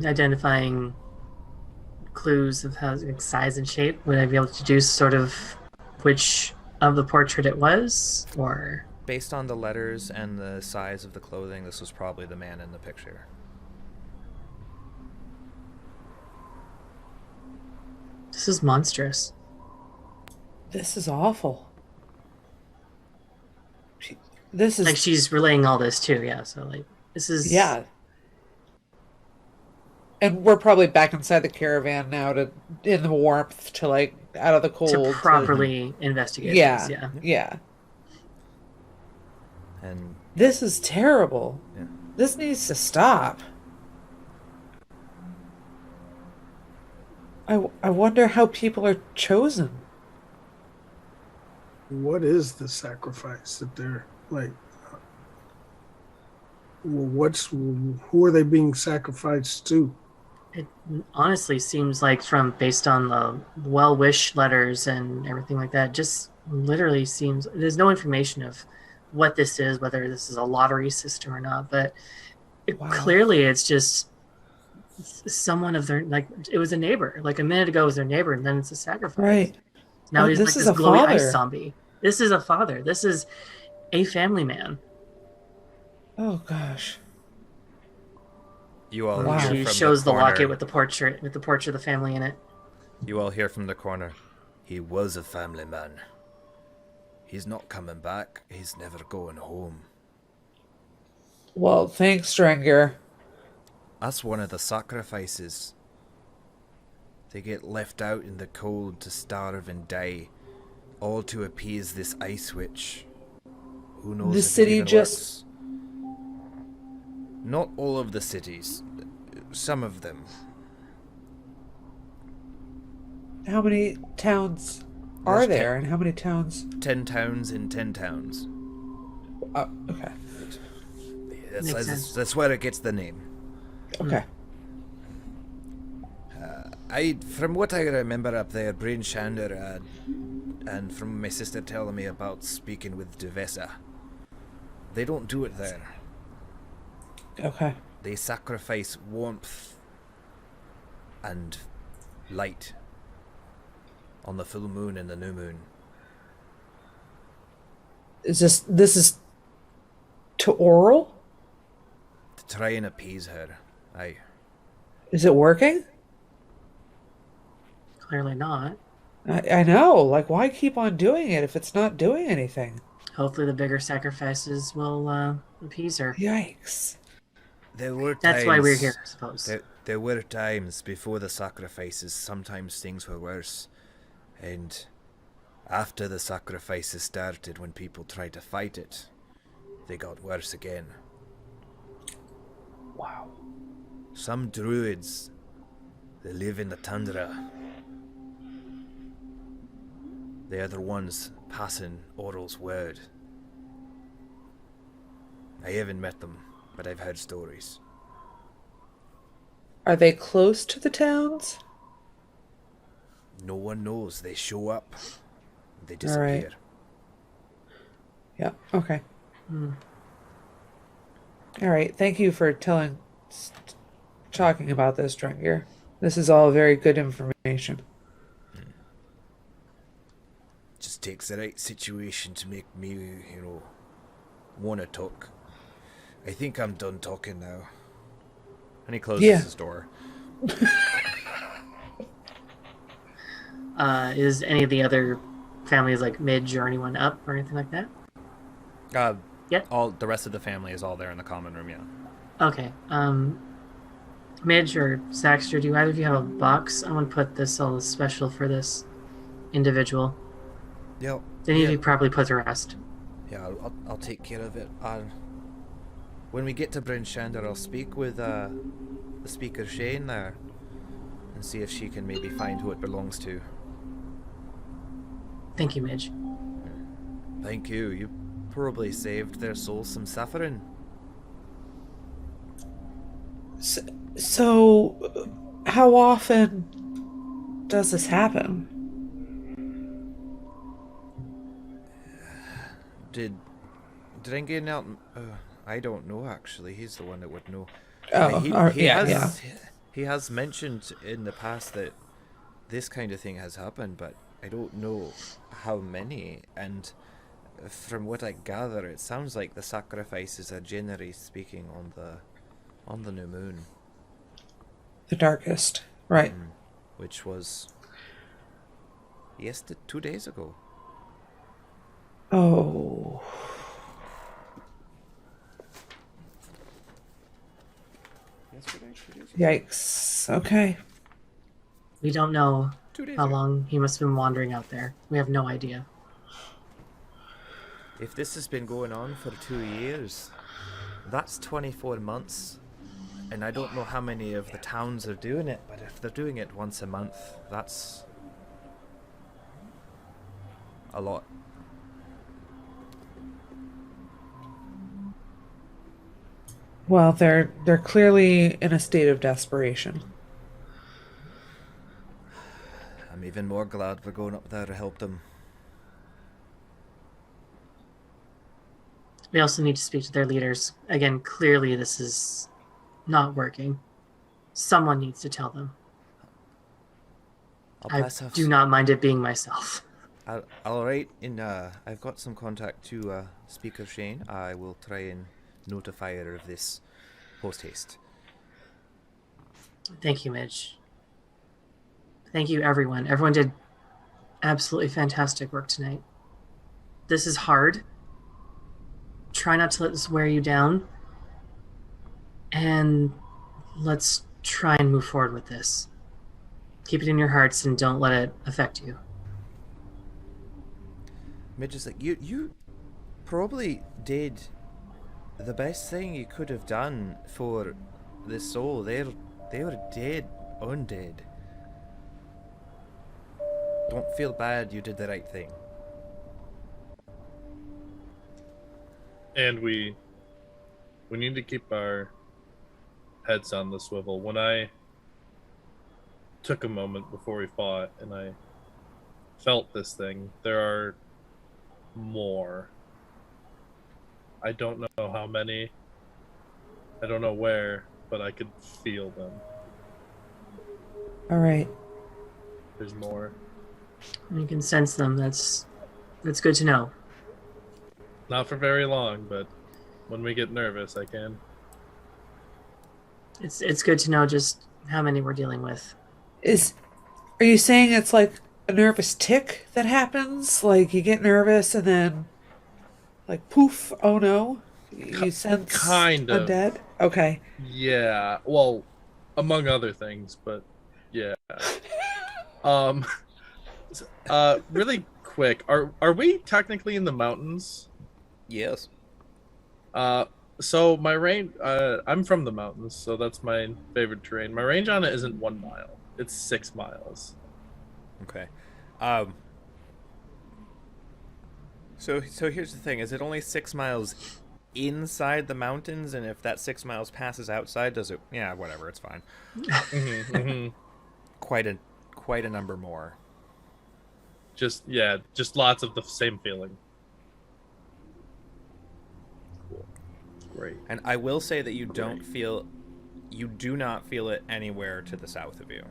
identifying clues of how size and shape, would I be able to deduce sort of which of the portrait it was, or? Based on the letters and the size of the clothing, this was probably the man in the picture. This is monstrous. This is awful. This is Like, she's relaying all this too, yeah, so like, this is... yeah. And we're probably back inside the caravan now in the warmth to like out of the cold To properly investigate yeah, this, yeah. yeah. And This is terrible. yeah. This needs to stop. I wonder how people are chosen. What is the sacrifice that they're like? Who are they being sacrificed to? It honestly seems like, based on the well-wish letters and everything like that, just literally seems, there's no information of what this is, whether this is a lottery system or not, but Wow. clearly it's just someone of their, like, it was a neighbor. Like a minute ago it was their neighbor, and then it's a sacrifice. Right. Now Oh, he's this like is this a glowy father. ice zombie. This is a father. This is a family man. Oh gosh. You all Wow. hear She from shows the corner, locket with the portrait of the family in it. You all hear from the corner. He was a family man. He's not coming back. He's never going home. Well, thanks, Strenger. That's one of the sacrifices. They get left out in the cold to starve and die, all to appease this ice witch. Who knows The if it city even just- works. Not all of the cities. Some of them. How many towns are There's there, and how many towns? 10 towns in 10 towns. Okay. Makes sense. That's where it gets the name. Okay. From what I remember up there, Brain Shander, and from my sister telling me about speaking with Devesa, they don't do it there. Okay. They sacrifice warmth and light on the full moon and the new moon. This is to oral? To try and appease her. Aye. Is it working? Clearly not. I know. Like, why keep on doing it if it's not doing anything? Hopefully the bigger sacrifices will appease her. Yikes. There were That's why we're times- here, I suppose. There were times before the sacrifices, sometimes things were worse. And After the sacrifices started, when people tried to fight it, they got worse again. Wow. Some druids, they live in the tundra. They are the ones passing Oral's word. I haven't met them, but I've heard stories. Are they close to the towns? No one knows. They show up, they All right. disappear. Yeah, okay. All right, thank you for talking about this, Drengir. This is all very good information. Just takes the right situation to make me, want to talk. I think I'm done talking now. And he closes his door. Is any of the other families like Midge or anyone up or anything like that? Yeah. All the rest of the family is all there in the common room. Yeah. Okay. Midge or Saxter, do either of you have a box? I'm gonna put this all special for this individual. Yep. They need to be properly put to rest. Yeah, I'll take care of it. When we get to Bryn Shander, I'll speak with the speaker Shane there and see if she can maybe find who it belongs to. Thank you, Midge. Thank you. You probably saved their souls some suffering. So, how often does this happen? Did Engin out? I don't know actually. He's the one that would know. Oh, He has mentioned in the past that this kind of thing has happened, but I don't know how many. And from what I gather, it sounds like the sacrifices are generally speaking on the new moon. The darkest, right? Which was 2 days ago. Oh. Yikes. Okay. We don't know 2 days how ago. long he must have been wandering out there. We have no idea. If this has been going on for 2 years, that's 24 months. And I don't know how many of the towns are doing it, but if they're doing it once a month, that's a lot. Well, they're clearly in a state of desperation. I'm even more glad we're going up there to help them. We also need to speak to their leaders. Again, clearly this is not working. Someone needs to tell them. I do not mind it being myself. I'll write in. I've got some contact to Speaker Shane. I will try and notify her of this post haste. Thank you, Midge. Thank you, everyone. Everyone did absolutely fantastic work tonight. This is hard. Try not to let this wear you down. And let's try and move forward with this. Keep it in your hearts and don't let it affect you. Midge is like, you probably did the best thing you could have done for this soul. They were dead, undead. Don't feel bad, you did the right thing. And we need to keep our heads on the swivel. When I took a moment before we fought and I felt this thing, there are more. I don't know how many. I don't know where, but I could feel them. All right. There's more. You can sense them. That's good to know. Not for very long, but when we get nervous, I can. It's good to know just how many we're dealing with. Are you saying it's like a nervous tick that happens? Like you get nervous and then, like poof! Oh no! You sense kind of undead. Okay. Yeah. Well, among other things, but yeah. Really quick. Are we technically in the mountains? Yes. So my range, I'm from the mountains, so that's my favorite terrain. My range on it isn't 1 mile; it's 6 miles. Okay. So here's the thing: is it only 6 miles inside the mountains? And if that 6 miles passes outside, does it? Yeah, whatever. It's fine. Quite a number more. Just lots of the same feeling. Cool. Great. And I will say that you do not feel it anywhere to the south of you.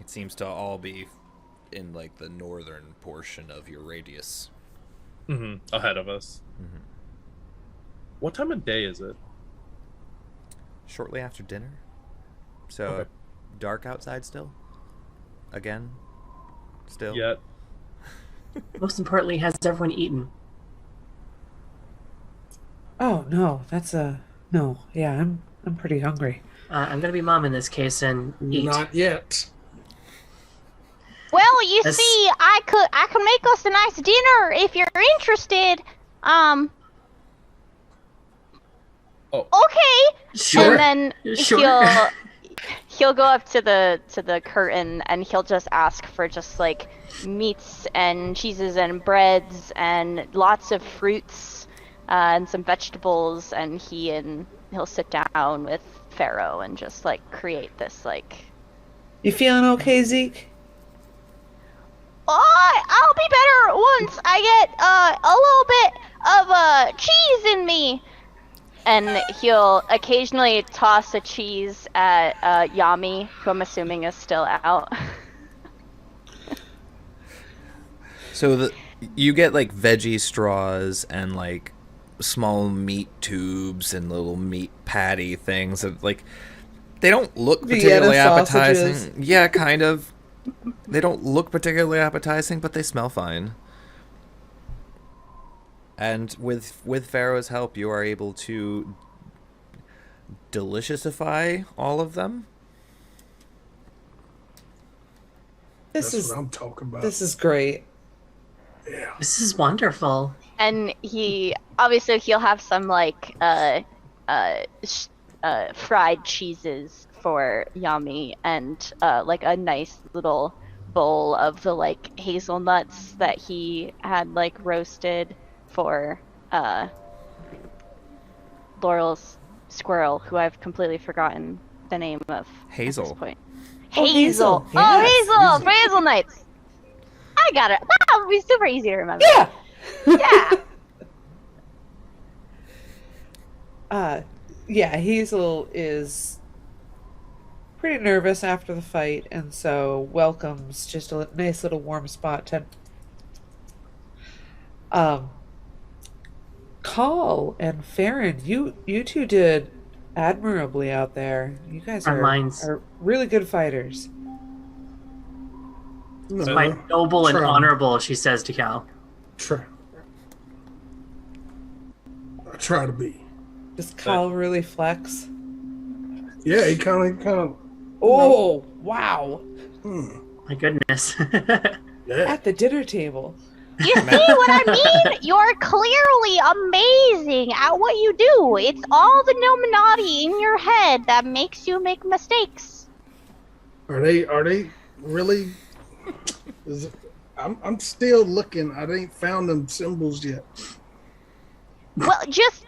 It seems to all be in like the northern portion of your radius. Ahead of us. What time of day is it? Shortly after dinner. So Okay. dark outside still? Again? Still? Yet. Most importantly, has everyone eaten? Oh no, that's a no. Yeah, I'm pretty hungry. I'm gonna be mom in this case and eat. Not yet. Well, you That's- see, I could make us a nice dinner if you're interested. Oh. Okay. Sure. And then Sure. he'll go up to the curtain and he'll just ask for just like meats and cheeses and breads and lots of fruits and some vegetables, and he'll sit down with Pharaoh and just like create this like. You feeling okay, Zeke? Oh, I'll be better once I get a little bit of cheese in me. And he'll occasionally toss a cheese at Yami, who I'm assuming is still out. So you get like veggie straws and like small meat tubes and little meat patty things. Like they don't look particularly Vienna sausages. appetizing. Yeah, kind of. They don't look particularly appetizing, but they smell fine. And with Pharaoh's help, you are able to deliciousify all of them. This That's is what I'm talking about. this is great. Yeah. This is wonderful. And he'll have some like fried cheeses for Yami, and like a nice little bowl of the like hazelnuts that he had like roasted for Laurel's squirrel, who I've completely forgotten the name of Hazel. at this point. Oh, Hazel. Oh, Yes, Hazel for hazelnuts. I got it. That would be super easy to remember. Yeah. Yeah. Yeah, Hazel is pretty nervous after the fight, and so welcomes just a nice little warm spot to Call and Farron, you two did admirably out there. You guys Our minds. are really good fighters. No, Quite noble and try. honorable, she says to Cal. Try. I try to be. Does Cal really flex? Yeah, he kind of. Oh, wow. My goodness. Yeah. At the dinner table. You see what I mean? You're clearly amazing at what you do. It's all the Illuminati in your head that makes you make mistakes. Are they really? I'm still looking. I ain't found them symbols yet. Well, just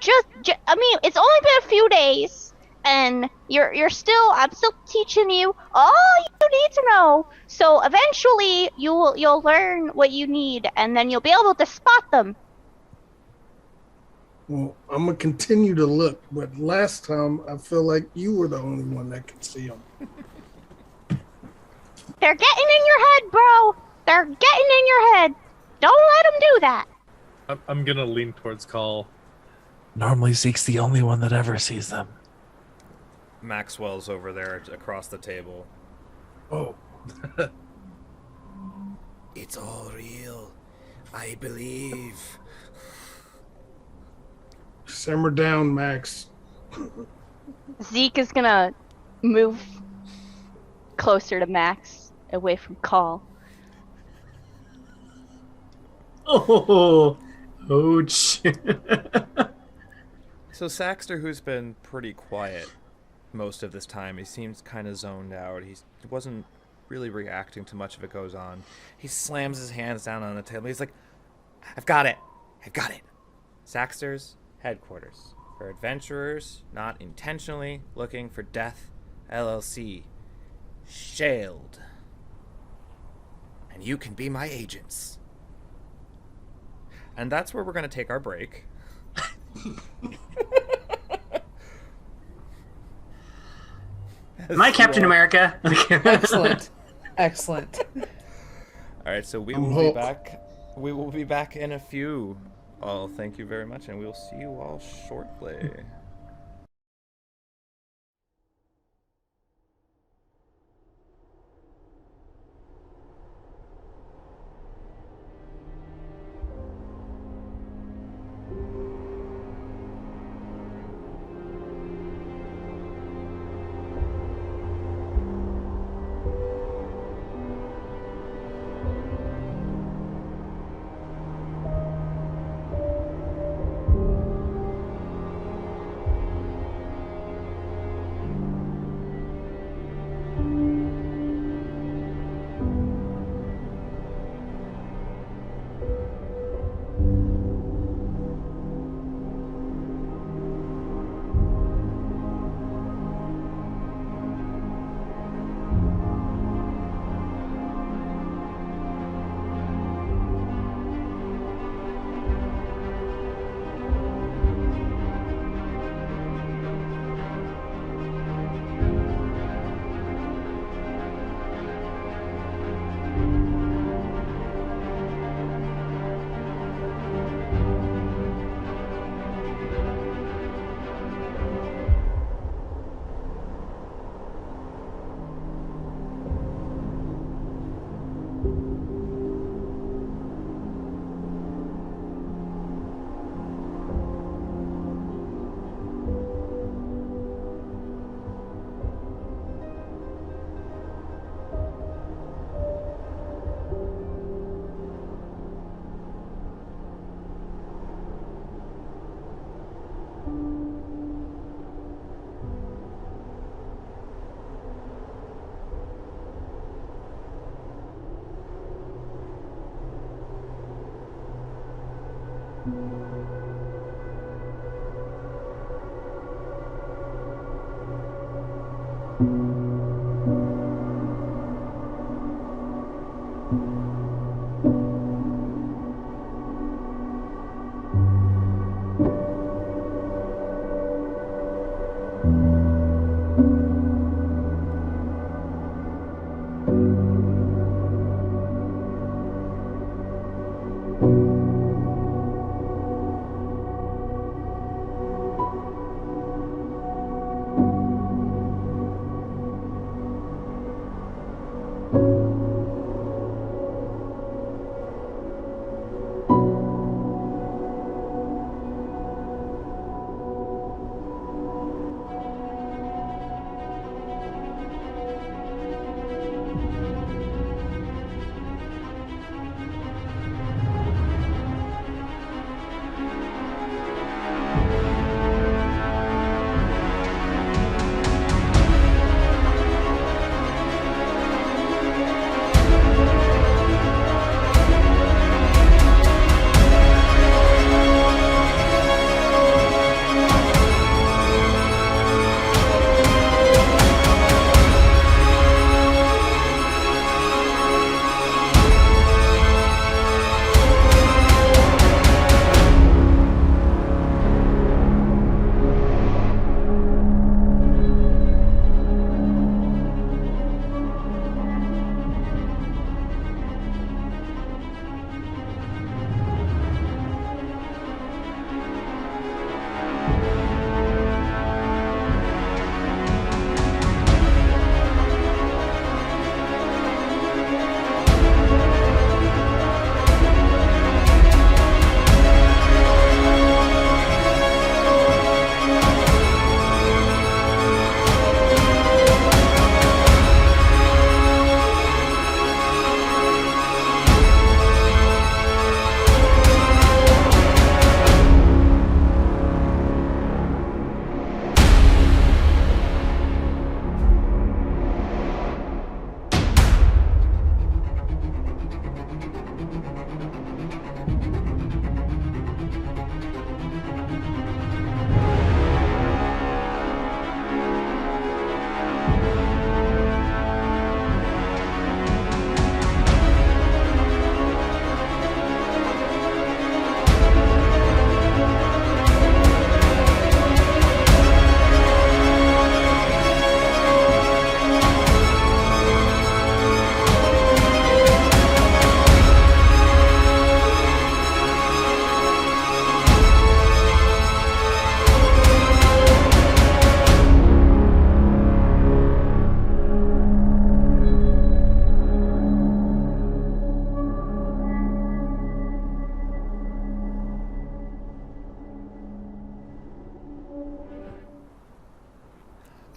I mean, it's only been a few days, and I'm still teaching you all you need to know. So eventually, you'll learn what you need, and then you'll be able to spot them. Well, I'm gonna continue to look, but last time I feel like you were the only one that could see them. They're getting in your head, bro. They're getting in your head. Don't let them do that. I'm gonna lean towards Call. Normally Zeke's the only one that ever sees them. Maxwell's over there across the table. Oh, It's all real. I believe. simmer down, Max. Zeke is gonna move closer to Max away from Call. Oh, ouch. So Saxter, who's been pretty quiet most of this time, he seems kind of zoned out. He wasn't really reacting to much of it goes on. He slams his hands down on the table. He's like, I've got it. I've got it. Saxter's headquarters. For adventurers not intentionally looking for death, LLC. SHAILD. And you can be my agents. And that's where we're going to take our break. My Captain America. Excellent. Excellent. All right, so we I'm will be hooked. back. We will be back in a few. Well, thank you very much, and we will see you all shortly.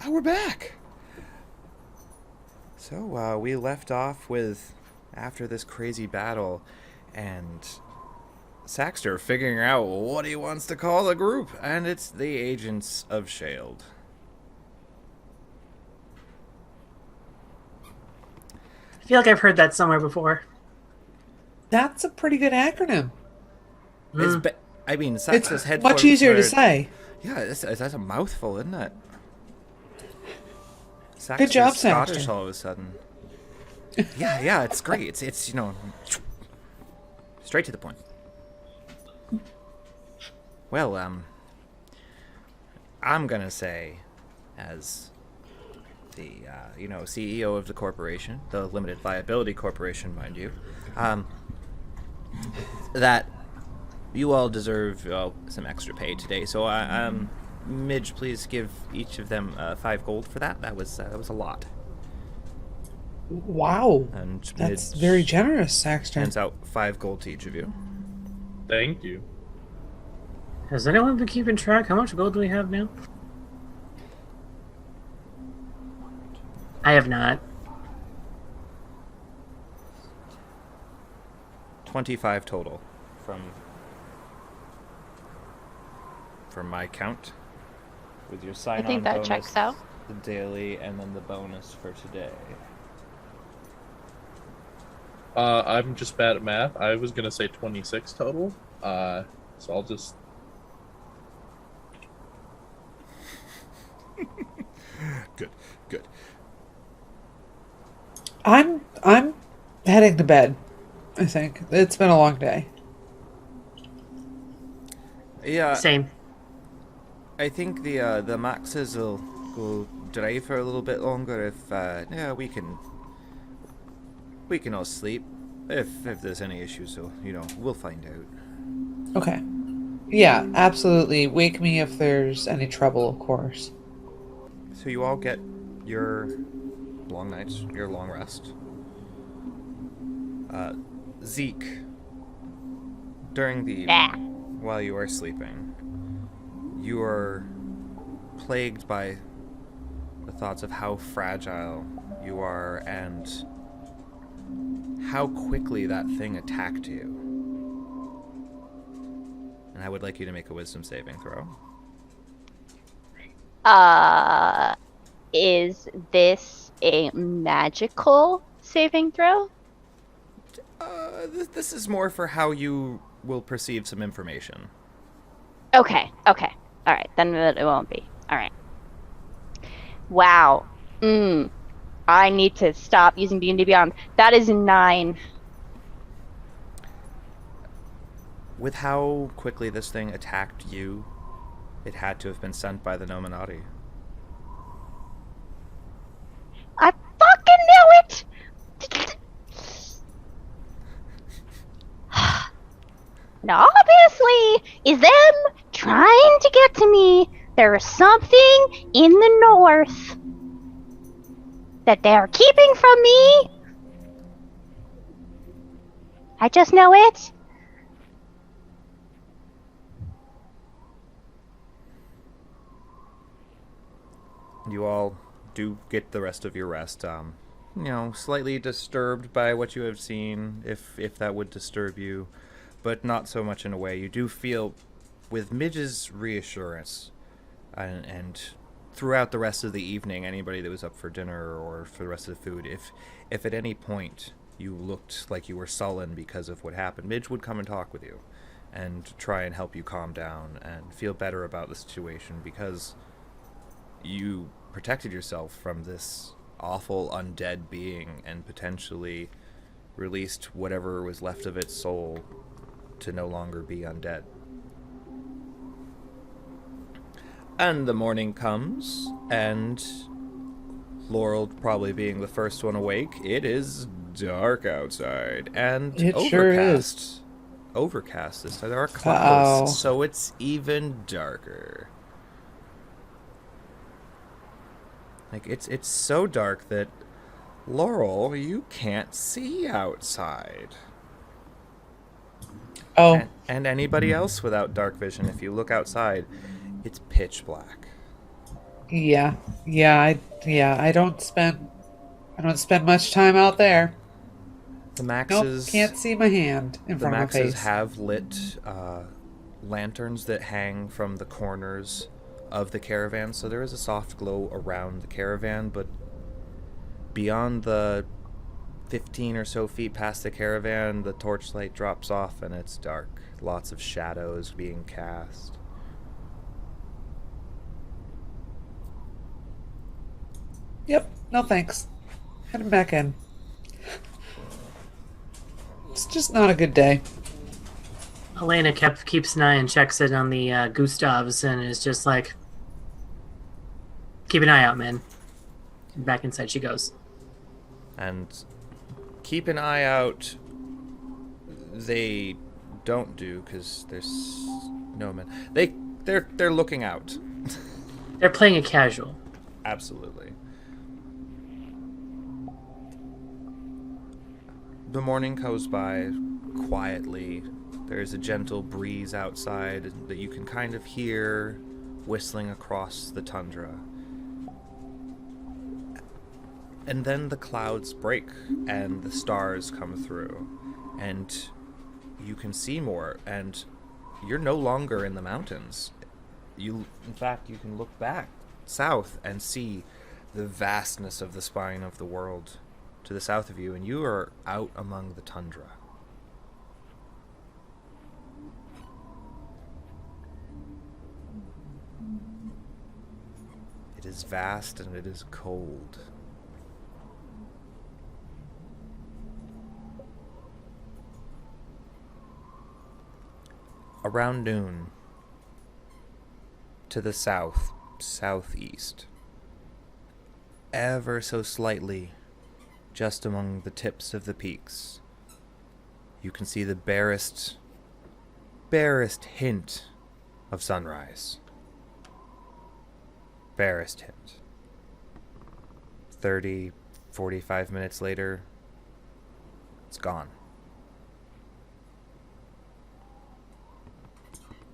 Oh, we're back. So, we left off with, after this crazy battle, and Saxter figuring out what he wants to call the group, and it's the Agents of SHAILD. I feel like I've heard that somewhere before. That's a pretty good acronym. I mean, Saxter's It's head much easier to say. Yeah, that's a mouthful, isn't it? Good job, Saxter's Scottish Saxter. all of a sudden. Yeah, it's great. It's straight to the point. Well, I'm gonna say, as the CEO of the corporation, the limited liability corporation, mind you, that you all deserve some extra pay today. So, Midge, please give each of them 5 gold for that. That was a lot. Wow. And That's Midge very generous, Saxter. hands out 5 gold to each of you. Thank you. Has anyone been keeping track? How much gold do we have now? I have not. 25 total from my count, with your sign-on I think that bonus, checks out. the daily, and then the bonus for today. I'm just bad at math. I was gonna say 26 total. So I'll just. Good. I'm heading to bed. I think it's been a long day. Yeah, Same. I think the maxes will go dry for a little bit longer if we can all sleep if there's any issues. So we'll find out. Okay. Yeah, absolutely. Wake me if there's any trouble, of course. So you all get your long nights, your long rest. Zeke, during the evening, while you are sleeping, you are plagued by the thoughts of how fragile you are and how quickly that thing attacked you. And I would like you to make a wisdom saving throw. Is this a magical saving throw? This is more for how you will perceive some information. Okay. Alright, then it won't be. Alright. Wow. I need to stop using D&D Beyond. That is 9. With how quickly this thing attacked you, it had to have been sent by the Nominati. I fucking knew it! Now, obviously, is them trying to get to me. There is something in the north that they're keeping from me. I just know it. You all do get the rest of your rest. Slightly disturbed by what you have seen, if that would disturb you, but not so much in a way. You do feel, with Midge's reassurance, and throughout the rest of the evening, anybody that was up for dinner or for the rest of the food, if at any point you looked like you were sullen because of what happened, Midge would come and talk with you and try and help you calm down and feel better about the situation, because you protected yourself from this awful undead being and potentially released whatever was left of its soul to no longer be undead. And the morning comes, and Laurel probably being the first one awake, it is dark outside and It overcast. sure is. Overcast this time. There are clouds, Uh-oh. so it's even darker. Like, it's so dark that, Laurel, you can't see outside. Oh, And anybody else without dark vision, if you look outside, it's pitch black. Yeah, I don't spend much time out there. The Nope, Maxes, can't see my hand in the front of my Maxes face. have lit lanterns that hang from the corners of the caravan, so there is a soft glow around the caravan, but beyond the 15 or so feet past the caravan, the torchlight drops off and it's dark. Lots of shadows being cast. Yep, no thanks. Heading back in. It's just not a good day. Helena keeps an eye and checks it on the Gustavs and is just like, keep an eye out, man. Back inside she goes. And keep an eye out. They don't do, because there's no men. They're looking out. They're playing it casual. Absolutely. The morning goes by quietly. There's a gentle breeze outside that you can kind of hear whistling across the tundra. And then the clouds break and the stars come through. And you can see more, and you're no longer in the mountains. In fact, you can look back south and see the vastness of the spine of the world to the south of you, and you are out among the tundra. It is vast and it is cold. Around noon, to the southeast, ever so slightly, just among the tips of the peaks, you can see the barest hint of sunrise. Barest hint. 30, 45 minutes later, it's gone.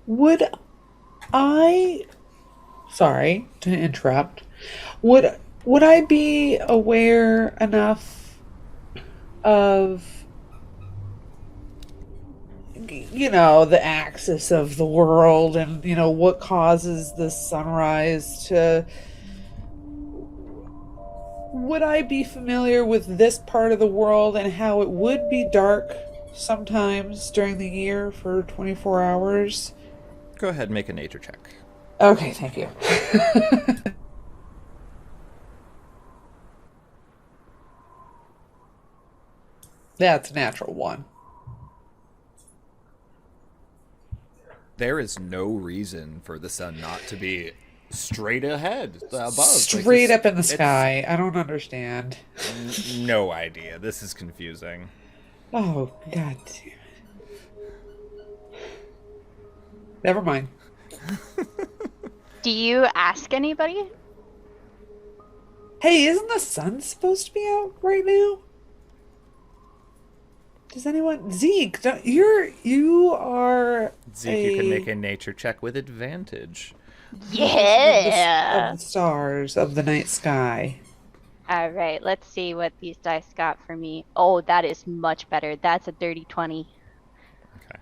Would I... Sorry to interrupt. Would I be aware enough of, the axis of the world and, what causes the sunrise to... Would I be familiar with this part of the world and how it would be dark sometimes during the year for 24 hours? Go ahead and make a nature check. Okay, thank you. That's a natural one. There is no reason for the sun not to be straight ahead, above. Straight up in the sky. I don't understand. No idea. This is confusing. Oh, god damn it. Never mind. Do you ask anybody? Hey, isn't the sun supposed to be out right now? Does anyone... Zeke, you are Zeke, you can make a nature check with advantage. Yeah! Of the stars of the night sky. Alright, let's see what these dice got for me. Oh, that is much better. That's a dirty 20. Okay.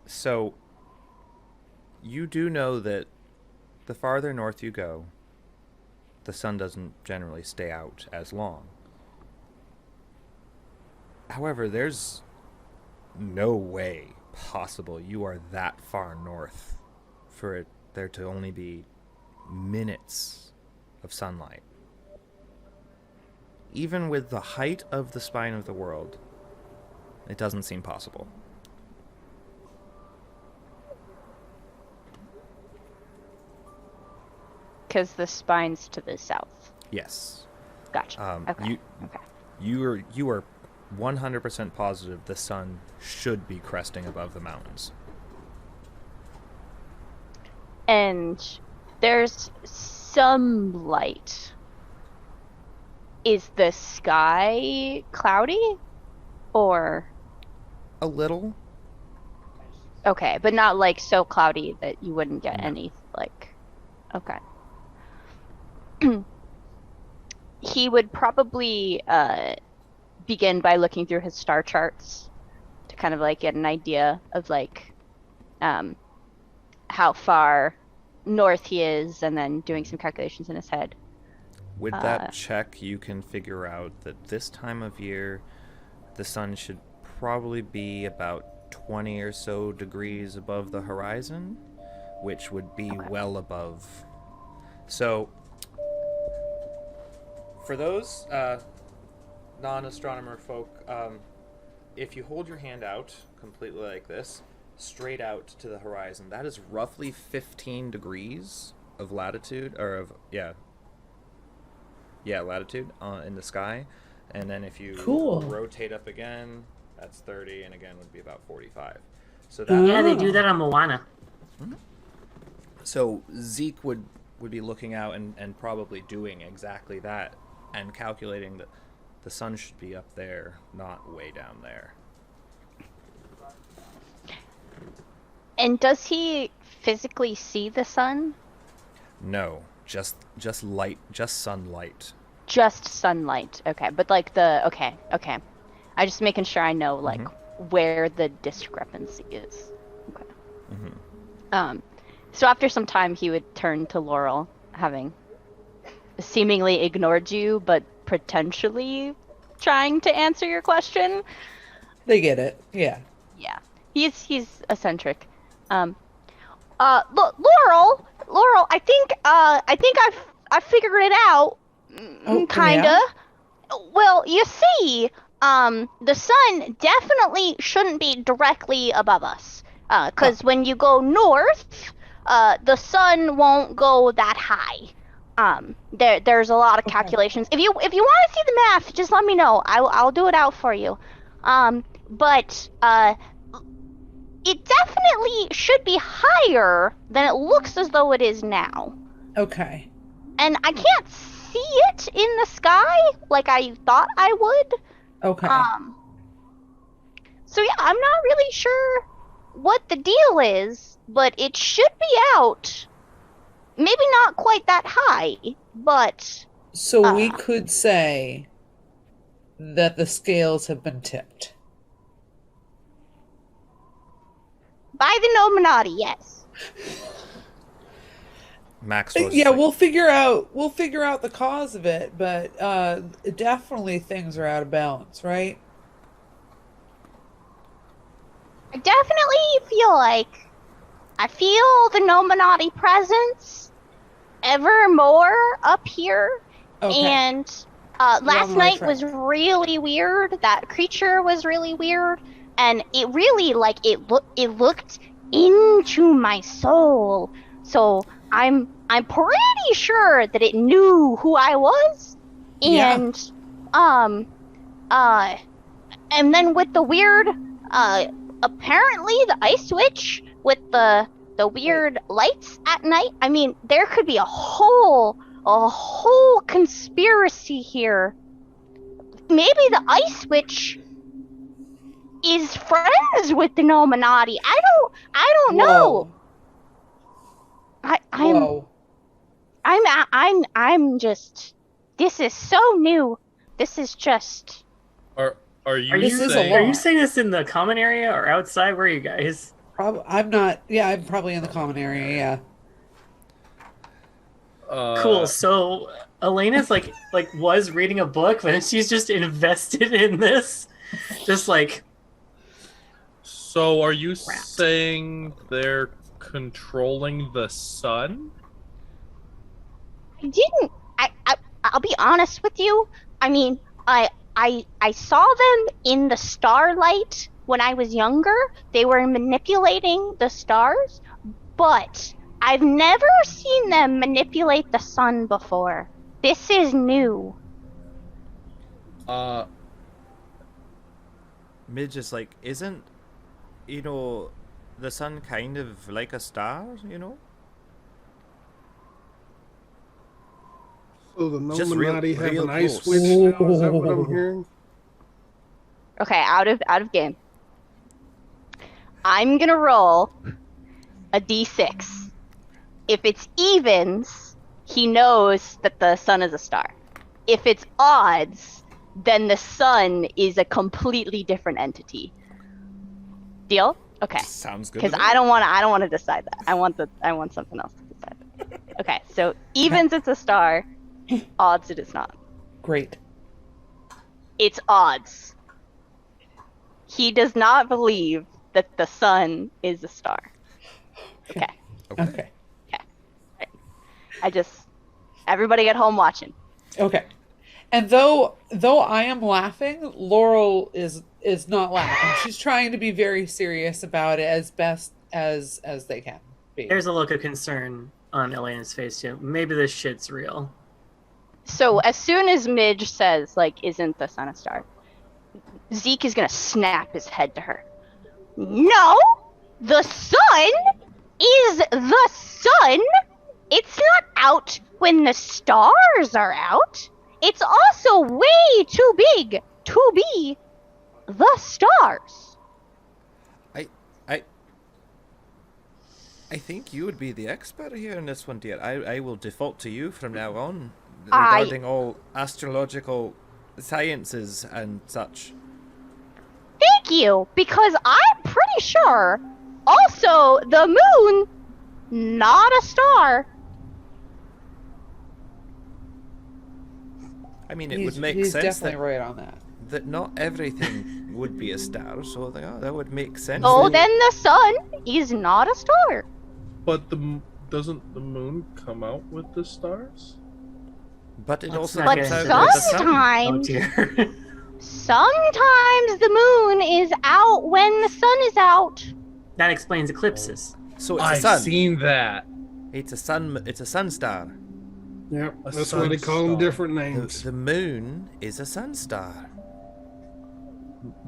So, you do know that the farther north you go, the sun doesn't generally stay out as long. However, there's no way possible you are that far north for there to only be minutes of sunlight. Even with the height of the spine of the world, it doesn't seem possible. Because the spine's to the south. Yes. Gotcha. Okay. You are 100% positive the sun should be cresting above the mountains. And there's some light. Is the sky cloudy? Or... A little. Okay, but not like so cloudy that you wouldn't get any, like... Okay. he would probably begin by looking through his star charts to kind of like get an idea of like how far north he is, and then doing some calculations in his head. With that check, you can figure out that this time of year, the sun should probably be about 20 or so degrees above the horizon, which would be well above. So, for those non-astronomer folk, if you hold your hand out completely like this, straight out to the horizon, that is roughly 15 degrees of latitude, or of, latitude in the sky. And then if you rotate up again, that's 30, and again would be about 45. So that Yeah, they do that on Moana. So Zeke would be looking out and probably doing exactly that, and calculating that the sun should be up there, not way down there. And does he physically see the sun? No, just light, just sunlight. Just sunlight. Okay, but like okay. I just making sure I know like where the discrepancy is. Okay. So after some time, he would turn to Laurel, having seemingly ignored you, but potentially trying to answer your question. They get it. Yeah. Yeah. He's eccentric. Laurel, I think I've figured it out. Kinda. Yeah? Well, you see, the sun definitely shouldn't be directly above us. Because when you go north, the sun won't go that high. There's a lot of calculations. If you want to see the math, just let me know. I'll do it out for you. But it definitely should be higher than it looks as though it is now. Okay. And I can't see it in the sky like I thought I would. Okay. So yeah, I'm not really sure what the deal is, but it should be out. Maybe not quite that high, but... So we could say that the scales have been tipped. By the Nominati, yes. Max was Yeah, we'll figure out the cause of it, but definitely things are out of balance, right? I definitely feel like I feel the Nominati presence ever more up here. Okay. And last night was really weird. That creature was really weird. And it really, like, it looked into my soul. So I'm pretty sure that it knew who I was. And and then with the weird apparently the ice switch with the weird lights at night. I mean, there could be a whole conspiracy here. Maybe the ice switch is friends with the Nominati. I don't know. I'm just. This is so new. This is just. Are you Are you saying this in the common area or outside? Where are you guys? I'm not. Yeah, I'm probably in the common area. Yeah. Cool. So Elena's like was reading a book, but she's just invested in this. Just like. So are you saying they're controlling the sun? I didn't. I'll be honest with you. I mean, I saw them in the starlight when I was younger. They were manipulating the stars, but I've never seen them manipulate the sun before. This is new. Midge is like, isn't, the sun kind of like a star, So the Just Nominati have real an ice close. switch now? Is that what I'm hearing? Okay, out of game. I'm gonna roll a d6. If it's evens, he knows that the sun is a star. If it's odds, then the sun is a completely different entity. Deal? Okay. Sounds good. Because I don't want to decide that. I want something else to decide that. Okay, so evens it's a star, odds it is not. Great. It's odds. He does not believe that the sun is a star. Okay. Okay. Everybody at home watching. Okay. And though I am laughing, Laurel is not laughing. She's trying to be very serious about it as best as they can be. There's a look of concern on Elena's face too. Maybe this shit's real. So as soon as Midge says, like, isn't the sun a star, Zeke is gonna snap his head to her. No! The sun is the sun! It's not out when the stars are out. It's also way too big to be the stars. I think you would be the expert here in this one, dear. I will default to you from now on regarding all astrological sciences and such. Thank you, because I'm pretty sure also the moon, not a star. I mean, it would make he's sense definitely right on that. that not everything would be a star, so that would make sense. Oh, that- then the sun is not a star. But doesn't the moon come out with the stars? But it Let's also not But comes get out into with the sun. Oh sometimes, dear. sometimes the moon is out when the sun is out. That explains eclipses. So it's a I've sun. seen that. It's a sun. It's a sun star. Yep, A that's why they call them sun different The, names. the moon is a sun star.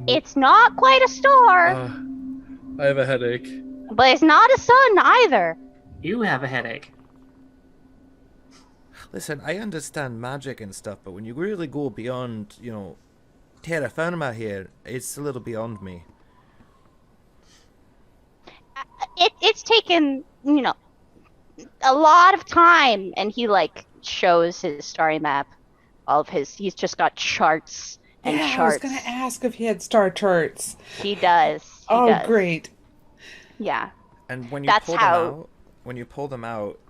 It's not quite a star, I have a headache. but it's not a sun either. You have a headache. Listen, I understand magic and stuff, but when you really go beyond, terra firma here, it's a little beyond me. It's taken, a lot of time, and he shows his starry map. He's just got charts and Yeah, I was charts. gonna ask if he had star charts. He does. He Oh, does. great. Yeah. And when you That's pull how- them out,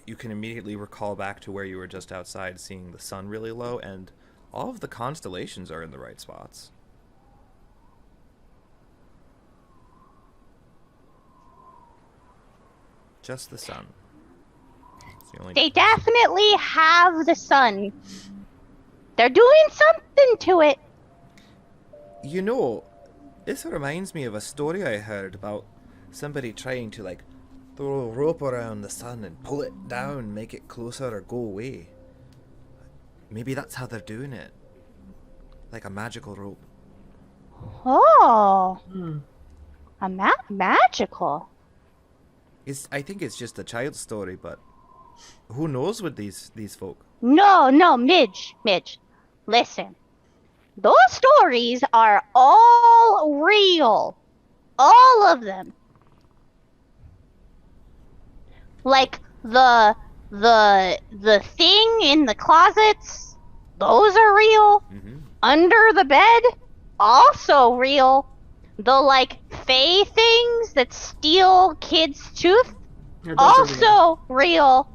you can immediately recall back to where you were just outside, seeing the sun really low, and all of the constellations are in the right spots. Just the sun. It's the only They difference. definitely have the sun. They're doing something to it. This reminds me of a story I heard about somebody trying to throw a rope around the sun and pull it down, make it closer or go away. Maybe that's how they're doing it. Like a magical rope. Oh, Hmm. magical. I think it's just a child's story, but who knows with these folk? No, Midge. Listen. Those stories are all real. All of them. Like the thing in the closets, those are real. Mm-hmm. Under the bed, also real. The fey things that steal kids' tooth, Yeah, those are real. also real.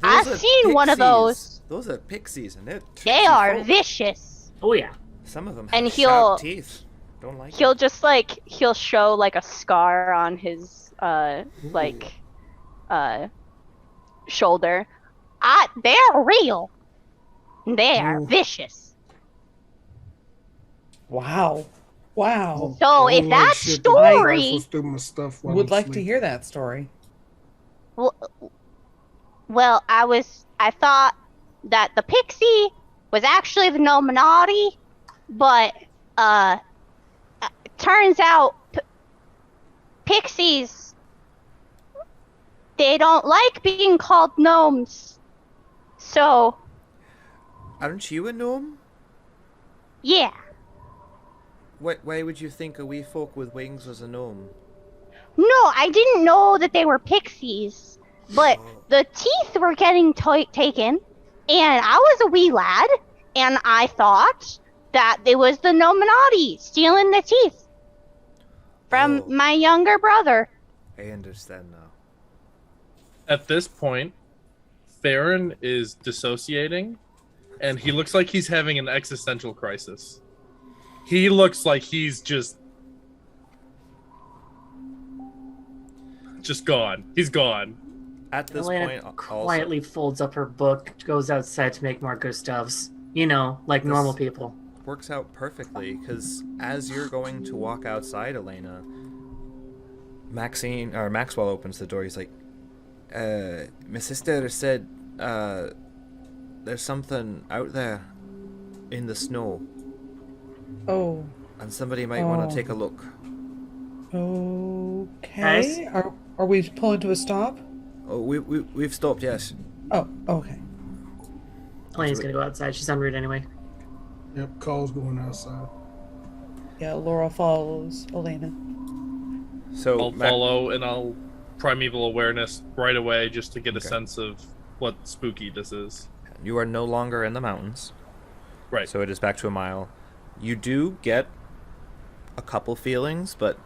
I've Those are seen one of pixies. those. Those are pixies, and they're They tricksy are folk. vicious. Oh yeah. Some of them And have he'll- sharp teeth. Don't like He'll it. just he'll show a scar on his shoulder. They're real. They are Ooh. vicious. Wow. Wow. So I if don't that shit that my story- rifles through my stuff while Would I'm like to sleeping. hear that story. Well, I thought that the pixie was actually the Nominati, but turns out pixies, they don't like being called gnomes. So, Aren't you a gnome? yeah. Why would you think a wee folk with wings was a gnome? No, I didn't know that they were pixies but the teeth were getting taken, and I was a wee lad, and I thought that it was the Nominati stealing the teeth from Oh. my younger brother. I understand now. At this point, Farron is dissociating, and he looks like he's having an existential crisis. He looks like he's just gone. He's gone. At this Elena point, also, quietly folds up her book, goes outside to make more Gustavs. You know, like normal people. works out perfectly because as you're going to walk outside, Elena, Maxwell opens the door. He's like, "My sister said there's something out there in the snow, Oh, and somebody might want Oh. to take a look." okay. Are we pulling to a stop? Oh, we've stopped. Yes. Oh, okay. Elena's gonna go outside. She's en route anyway. Yep, Cole's going outside. Yeah, Laura follows Elena. So I'll follow and I'll primeval awareness right away just to get a sense of what spooky this is. You are no longer in the mountains. Right. So it is back to a mile. You do get a couple feelings, but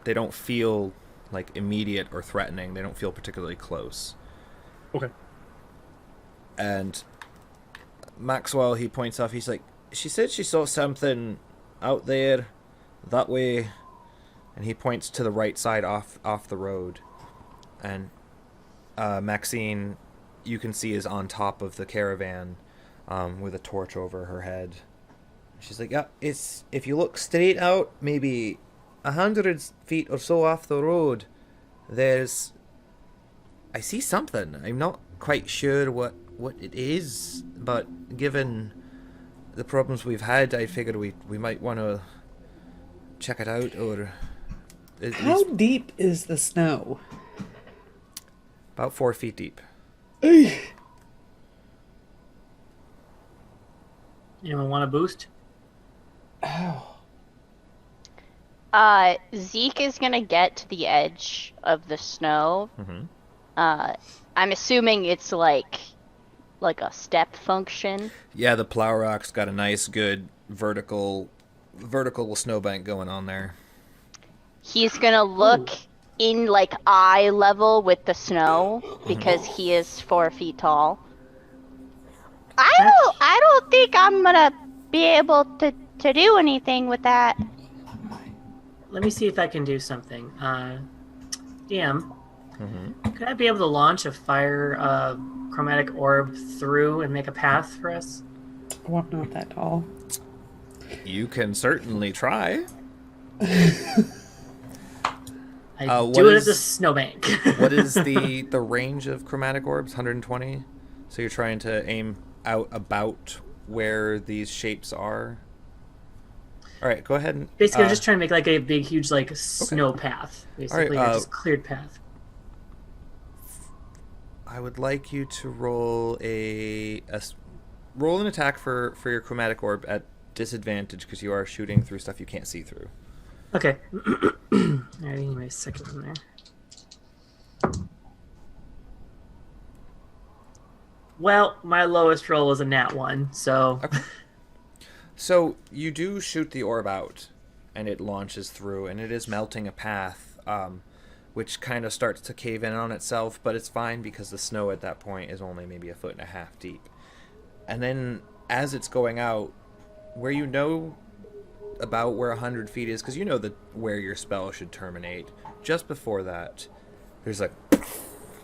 they don't feel like immediate or threatening. They don't feel particularly close. Okay. And Maxwell, he points off, he's like, "She said she saw something out there that way." And he points to the right side off the road. And Maxine, you can see, is on top of the caravan with a torch over her head. She's like, "Yeah, it's if you look straight out, maybe 100 feet or so off the road, I see something. I'm not quite sure what it is, but given the problems we've had, I figured we might want to check it out, or at How least deep is the snow? about 4 feet deep." Anyone want a boost? Oh. Zeke is gonna get to the edge of the snow. Mm-hmm. I'm assuming it's like a step function. Yeah, the plow rock's got a nice, good vertical snowbank going on there. He's gonna look in like eye level with the snow because he is 4 feet tall. I don't think I'm gonna be able to do anything with that. Let me see if I can do something. DM, Mm-hmm. could I be able to launch a fire chromatic orb through and make a path for us? Oh, I'm not that tall. You can certainly try. I what do it is- at the snowbank. What is the range of chromatic orbs? 120? So you're trying to aim out about where these shapes are? All right, go ahead and... Basically, I'm just trying to make like a big, huge like snow path. Basically, All right, or just cleared path. I would like you to roll roll an attack for your chromatic orb at disadvantage because you are shooting through stuff you can't see through. Okay. Alright, anyway, second one there. Well, my lowest roll was a nat 1, so Okay. So you do shoot the orb out, and it launches through, and it is melting a path, which kind of starts to cave in on itself, but it's fine because the snow at that point is only maybe 1.5 feet deep. And then as it's going out, where you know about where 100 feet is, because you know where your spell should terminate, just before that, there's like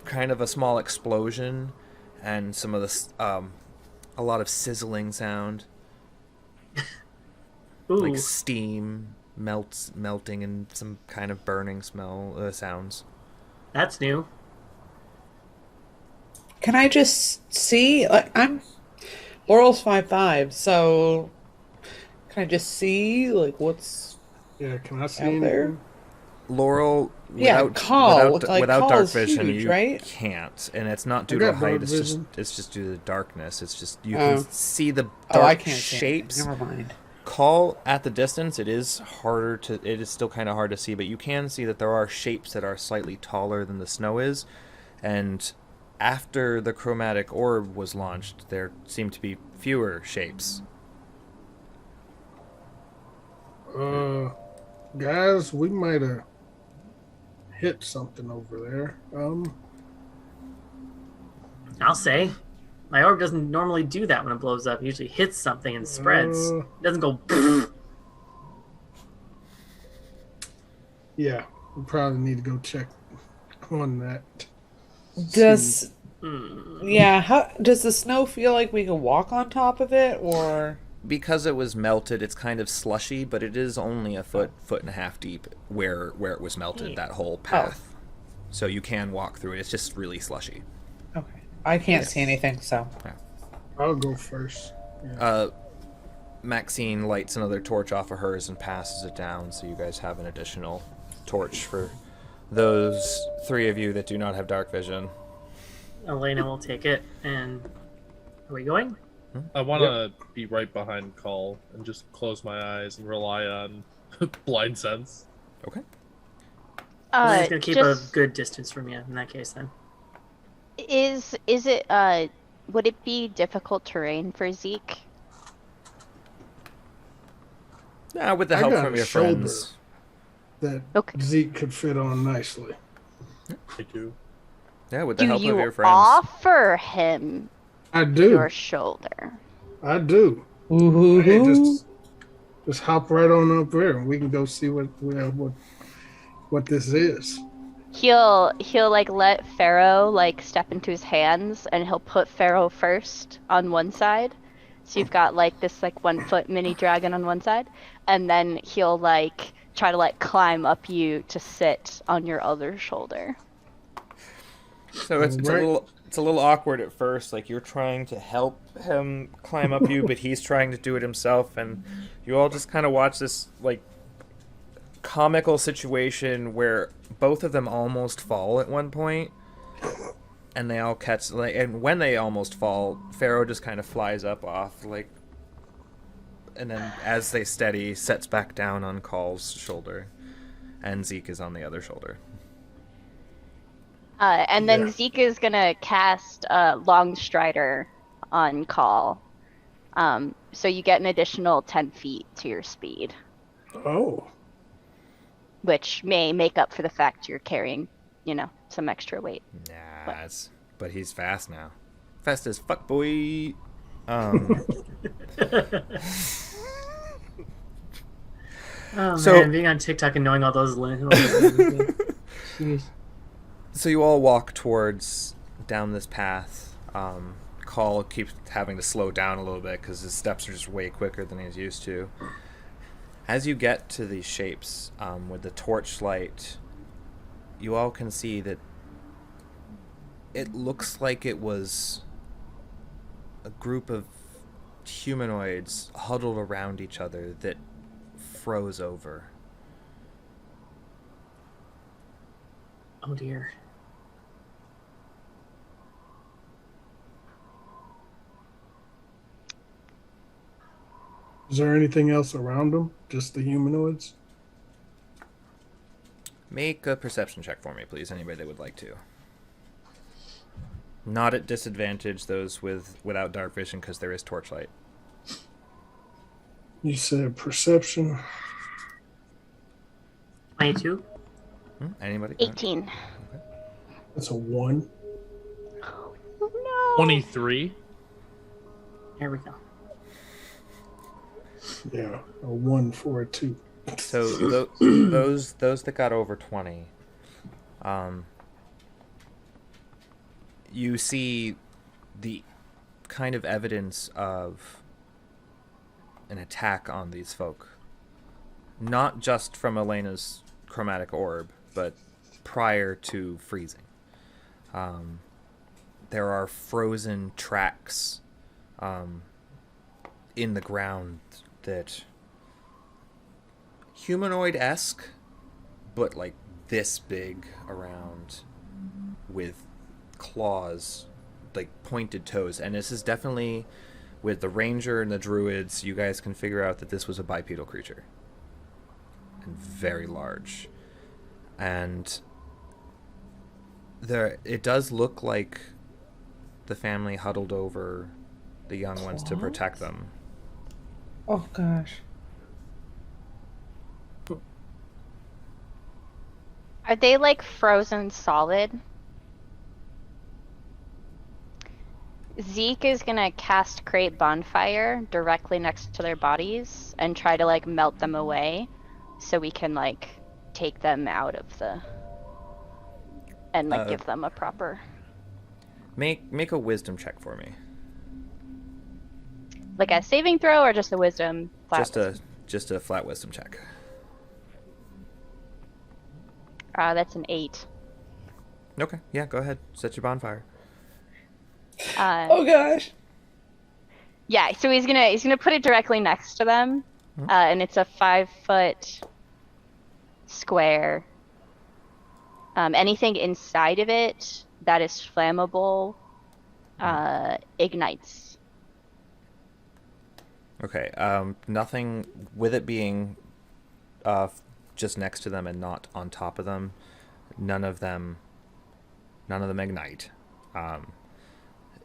kind of a small explosion, and some of this, a lot of sizzling sound. ooh, Like steam melting and some kind of burning sounds. that's new. Can I just see? Like, Laurel's 5'5", so can I just see like what's Yeah, can I see out anything? there? Laurel, Yeah, without, Call, without, like, without dark Call's vision, huge, you right? can't, and it's not due I to got height. dark It's vision. just due to darkness. It's just you Oh. can see the Oh, I dark can't see shapes. anything. Never mind. Call at the distance. It is still kind of hard to see, but you can see that there are shapes that are slightly taller than the snow is. And after the chromatic orb was launched, there seemed to be fewer shapes. Guys, we might have hit something over there. I'll say. My orb doesn't normally do that when it blows up. It usually hits something and spreads. It doesn't go. Yeah, we probably need to go check on that. Does how does the snow feel like we can walk on top of it, or Because it was melted, it's kind of slushy, but it is only a foot and a half deep where it was melted, that whole path. So you can walk through it. It's just really slushy. okay? I can't see anything, so I'll go first. Yeah. Maxine lights another torch off of hers and passes it down, so you guys have an additional torch for those three of you that do not have dark vision. Elena will take it. And are we going? I want to be right behind Call and just close my eyes and rely on blind sense. Okay. I'm just gonna keep a good distance from you in that case. Then Is it would it be difficult terrain for Zeke? Yeah, with the I help got from a your shoulder friends. that Okay. Zeke could fit on nicely. Thank you. Yeah, with the Do help of you your friends. offer him I do. your shoulder? I do. ooh, Hey, just hop right on up there, and we can go see what this is. He'll like let Pharaoh like step into his hands, and he'll put Pharaoh first on one side. So you've got like this like 1 foot mini dragon on one side, and then he'll like try to like climb up you to sit on your other shoulder. So it's a little awkward at first. Like you're trying to help him climb up you, but he's trying to do it himself, and you all just kind of watch this like comical situation where both of them almost fall at one point, and they all catch. And when they almost fall, Pharaoh just kind of flies up off, and then as they steady, sets back down on Call's shoulder, and Zeke is on the other shoulder. And then Zeke is gonna cast Long Strider on Call. So you get an additional 10 feet to your speed, Oh, which may make up for the fact you're carrying, some extra weight. Nah, but he's fast now. Fast as fuck, boy. oh So- man, being on TikTok and knowing all those Jeez. So you all walk towards down this path. Call keeps having to slow down a little bit because his steps are just way quicker than he's used to. As you get to these shapes, with the torchlight, you all can see that it looks like it was a group of humanoids huddled around each other that froze over. Oh dear. is there anything else around them? Just the humanoids? Make a perception check for me, please. Anybody that would like to. Not at disadvantage, those without dark vision, because there is torchlight. You said perception. 22. Anybody? 18. That's a 1. No. 23. Here we go. Yeah, a 1 for a 2. So those that got over 20, you see the kind of evidence of an attack on these folk. Not just from Elena's chromatic orb, but prior to freezing. There are frozen tracks in the ground that humanoid-esque, but like this big around, with claws, like pointed toes. And this is definitely, with the ranger and the druids, you guys can figure out that this was a bipedal creature. And very large. And It does look like the family huddled over the young ones to protect them. Oh gosh. Are they like frozen solid? Zeke is gonna cast Create Bonfire directly next to their bodies and try to like melt them away so we can like take them out of the and like give them a proper Make a wisdom check for me. like a saving throw or just a wisdom flat Just a flat wisdom check. that's an 8. Okay, yeah, go ahead. Set your bonfire. Oh gosh. Yeah, so he's gonna put it directly next to them, and it's a 5-foot square. Anything inside of it that is flammable ignites. Okay, nothing with it being just next to them and not on top of them. None of them ignite.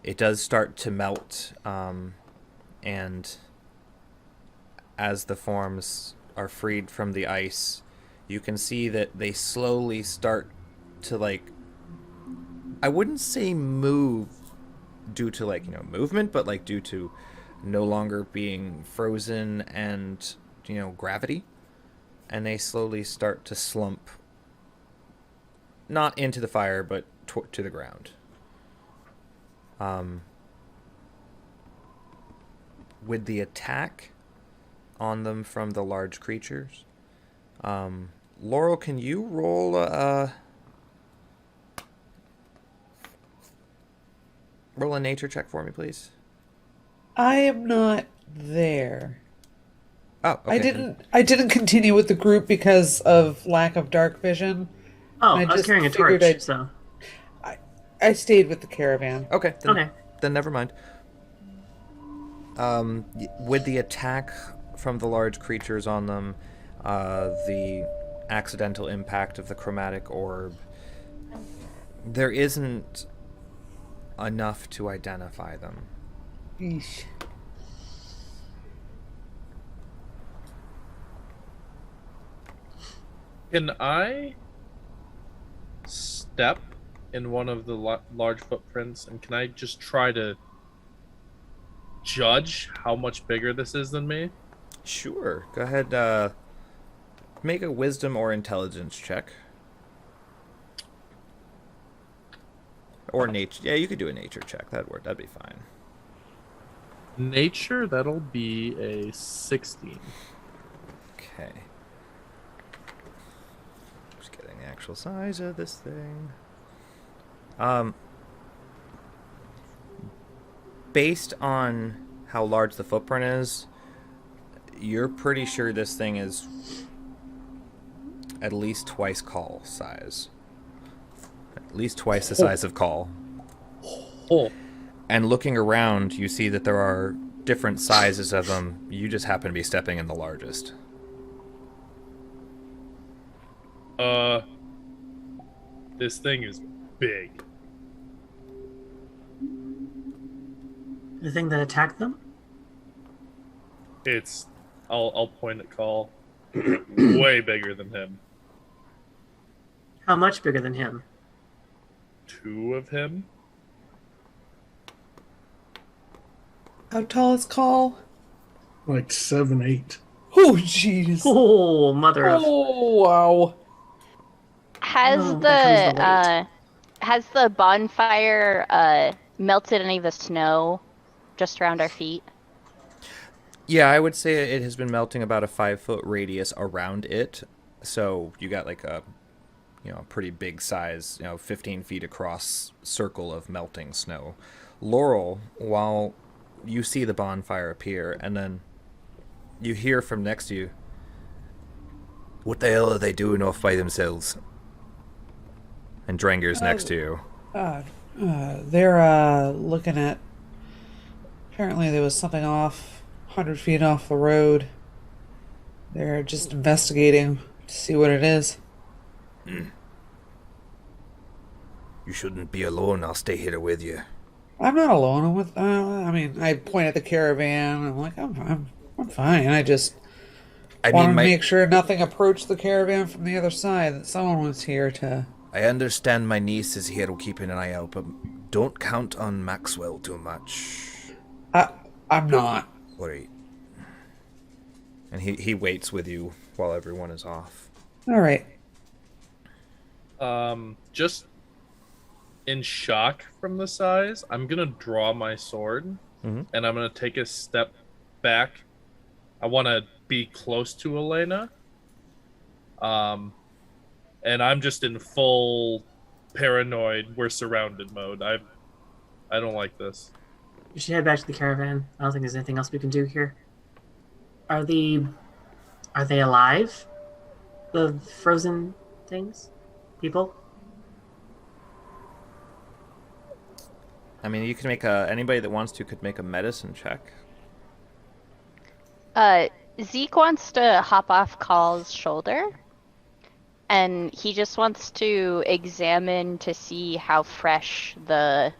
It does start to melt, and as the forms are freed from the ice, you can see that they slowly start to, like, I wouldn't say move due to, like, movement, but like due to no longer being frozen and, gravity. And they slowly start to slump, not into the fire, but to the ground. With the attack on them from the large creatures, Laurel, can you roll a nature check for me, please? I am not there. Oh, okay. I didn't continue with the group because of lack of dark vision. Oh, I I was just carrying a figured torch, so. I stayed with the caravan. Okay. Okay. Then never mind. With the attack from the large creatures on them, the accidental impact of the chromatic orb, there isn't enough to identify them. Eesh. Can I step in one of the large footprints, and can I just try to judge how much bigger this is than me? Sure. Go ahead. Make a wisdom or intelligence check. Or nature. Yeah, you could do a nature check. That'd be fine. Nature, that'll be a 16. Okay. Just getting the actual size of this thing. Based on how large the footprint is, you're pretty sure this thing is at least twice Call size. At least twice the size of Call. Oh. And looking around, you see that there are different sizes of them. You just happen to be stepping in the largest. This thing is big. The thing that attacked them? It's, I'll point at Call, way bigger than him. How much bigger than him? 2 of him? How tall is Call? Like 7, 8. Oh, jeez. Oh, mother of. Oh, wow. Has the bonfire melted any of the snow just around our feet? Yeah, I would say it has been melting about a 5-foot radius around it. So you got like a, pretty big size, 15 feet across circle of melting snow. Laurel, while you see the bonfire appear, and then you hear from next to you, "What the hell are they doing off by themselves?" And Dranger's next to you. They're looking at. Apparently, there was something off, 100 feet off the road. They're just investigating to see what it is. You You shouldn't be alone. I'll stay here with you. I'm not alone. I'm with. I mean, I point at the caravan. I'm like, I'm fine. I just I wanted mean, to make sure nothing approached the caravan from the other side. That someone was here to. I understand my niece is here keeping an eye out, but don't count on Maxwell too much. I'm not. Worry. And he waits with you while everyone is off. All right. Just in shock from the size, I'm gonna draw my sword, and I'm gonna take a step back. I want to be close to Elena. And I'm just in full paranoid, we're surrounded mode. I don't like this. We should head back to the caravan. I don't think there's anything else we can do here. Are they alive? The frozen things? People? I mean, you can make anybody that wants to could make a medicine check. Zeke wants to hop off Call's shoulder, and he just wants to examine to see how fresh the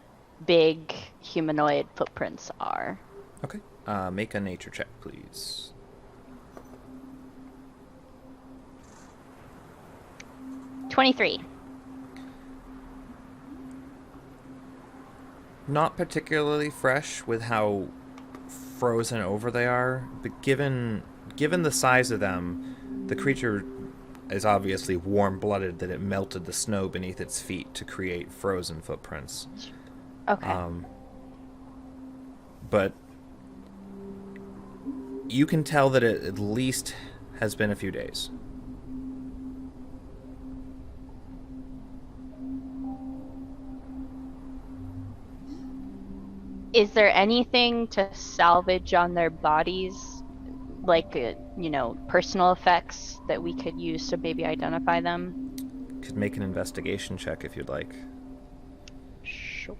big humanoid footprints are. Okay. Make a nature check, please. $23. Not particularly fresh with how frozen over they are, but given the size of them, the creature is obviously warm-blooded that it melted the snow beneath its feet to create frozen footprints. Okay. But you can tell that it at least has been a few days. Is there anything to salvage on their bodies, like, personal effects that we could use to maybe identify them? Could make an investigation check if you'd like. Sure.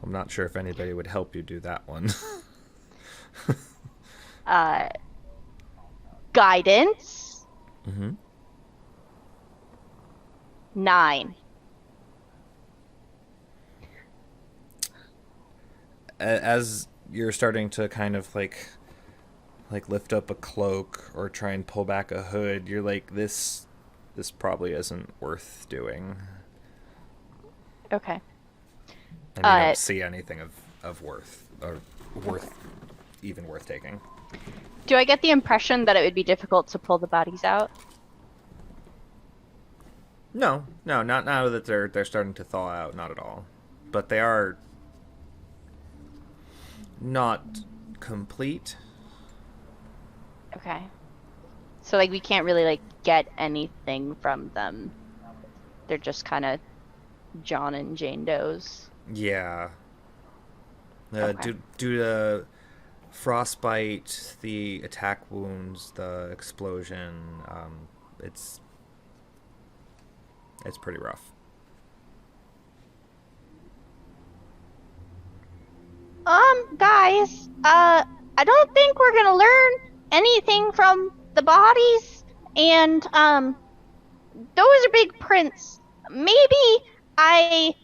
I'm not sure if anybody would help you do that one. Guidance? Mm-hmm. 9. As you're starting to kind of like lift up a cloak or try and pull back a hood, you're like, this probably isn't worth doing. Okay. And you don't see anything of worth, or even worth taking. Do I get the impression that it would be difficult to pull the bodies out? No, not now that they're starting to thaw out, not at all. But they are not complete. Okay. So, we can't really, get anything from them. They're just kind of John and Jane Does. Yeah. Okay. Due to frostbite, the attack wounds, the explosion, it's pretty rough. Guys, I don't think we're gonna learn anything from the bodies, and, those are big prints. Maybe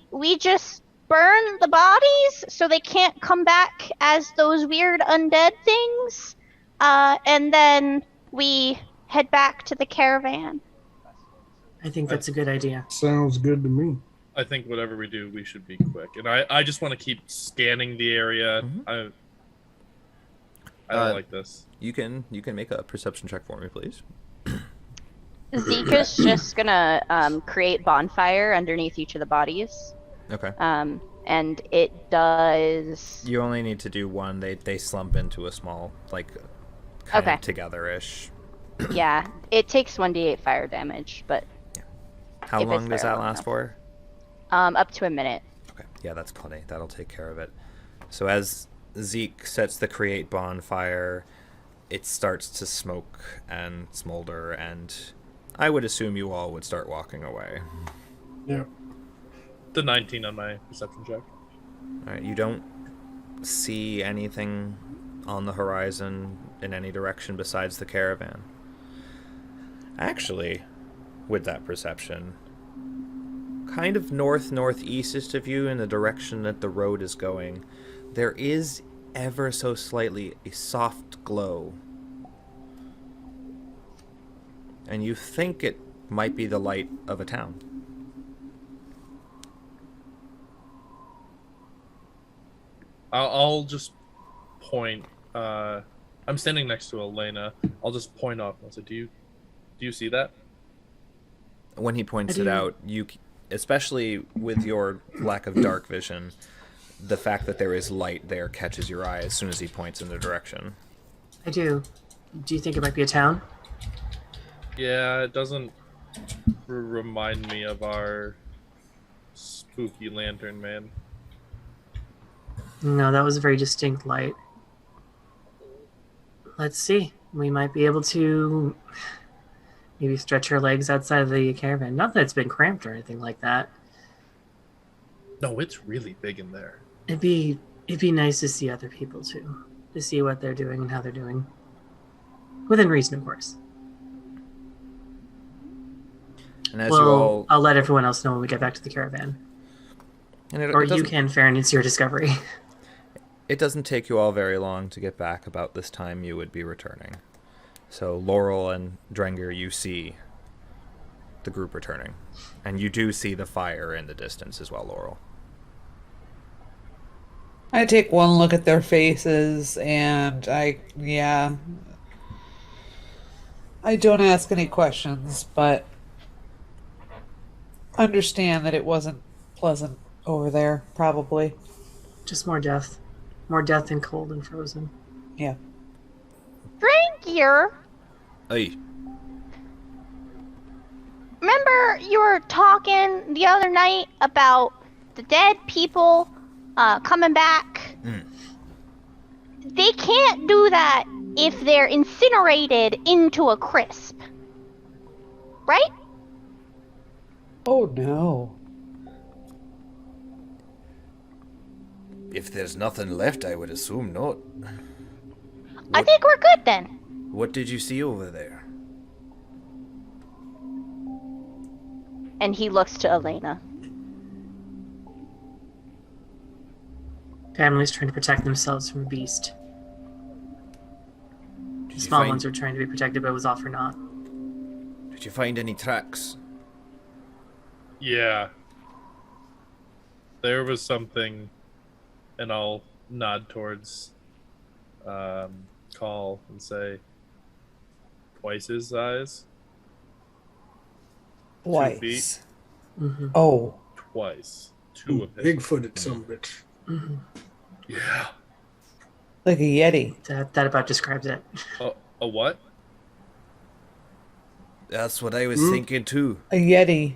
we just burn the bodies so they can't come back as those weird undead things, and then we head back to the caravan. I think that's a good idea. Sounds good to me. I think whatever we do, we should be quick. And I just want to keep scanning the area. Mm-hmm. I don't like this. You can make a perception check for me, please. Zeke is just gonna create bonfire underneath each of the bodies. Okay. And it does. You only need to do one. They slump into a small, kind of together-ish. Yeah, it takes 1d8 fire damage, but. Yeah. How long does that last for? Up to a minute. Okay. Yeah, that's plenty. That'll take care of it. So as Zeke sets the create bonfire, it starts to smoke and smolder, and I would assume you all would start walking away. Yeah. The 19 on my perception check. All right, you don't see anything on the horizon in any direction besides the caravan. Actually, with that perception, kind of northeastest of you in the direction that the road is going, there is ever so slightly a soft glow. And you think it might be the light of a town. I'll just point. I'm standing next to Elena. I'll just point off. I'll say, do you see that? When he points it out, you, especially with your lack of dark vision, the fact that there is light there catches your eye as soon as he points in the direction. I do. Do you think it might be a town? Yeah, it doesn't remind me of our spooky lantern man. No, that was a very distinct light. Let's see. We might be able to maybe stretch her legs outside of the caravan. Not that it's been cramped or anything like that. No, it's really big in there. It'd be nice to see other people too. To see what they're doing and how they're doing. Within reason, of course. And as you all, I'll let everyone else know when we get back to the caravan. and Or you can, Farron, it's your discovery. It doesn't take you all very long to get back. About this time you would be returning. So Laurel and Drenger, you see the group returning. And you do see the fire in the distance as well, Laurel. I take one look at their faces and I don't ask any questions, but understand that it wasn't pleasant over there, probably. Just more death. More death and cold and frozen. Yeah. Drankier, Hey, remember you were talking the other night about the dead people coming back? They can't do that if they're incinerated into a crisp. Right? Oh no. If there's nothing left, I would assume not. I think we're good then. What did you see over there? And he looks to Elena. Families trying to protect themselves from a beast. Did The you small find- ones are trying to be protected, but it was all for naught. Did you find any tracks? Yeah. There was something, and I'll nod towards Call and say, twice his size. 2 feet. Twice. Mm-hmm. Oh. Twice. Two of his. Big-footed some bitch. Mm-hmm. Yeah. Like a Yeti. That about describes it. A what? That's what I was thinking too. A Yeti.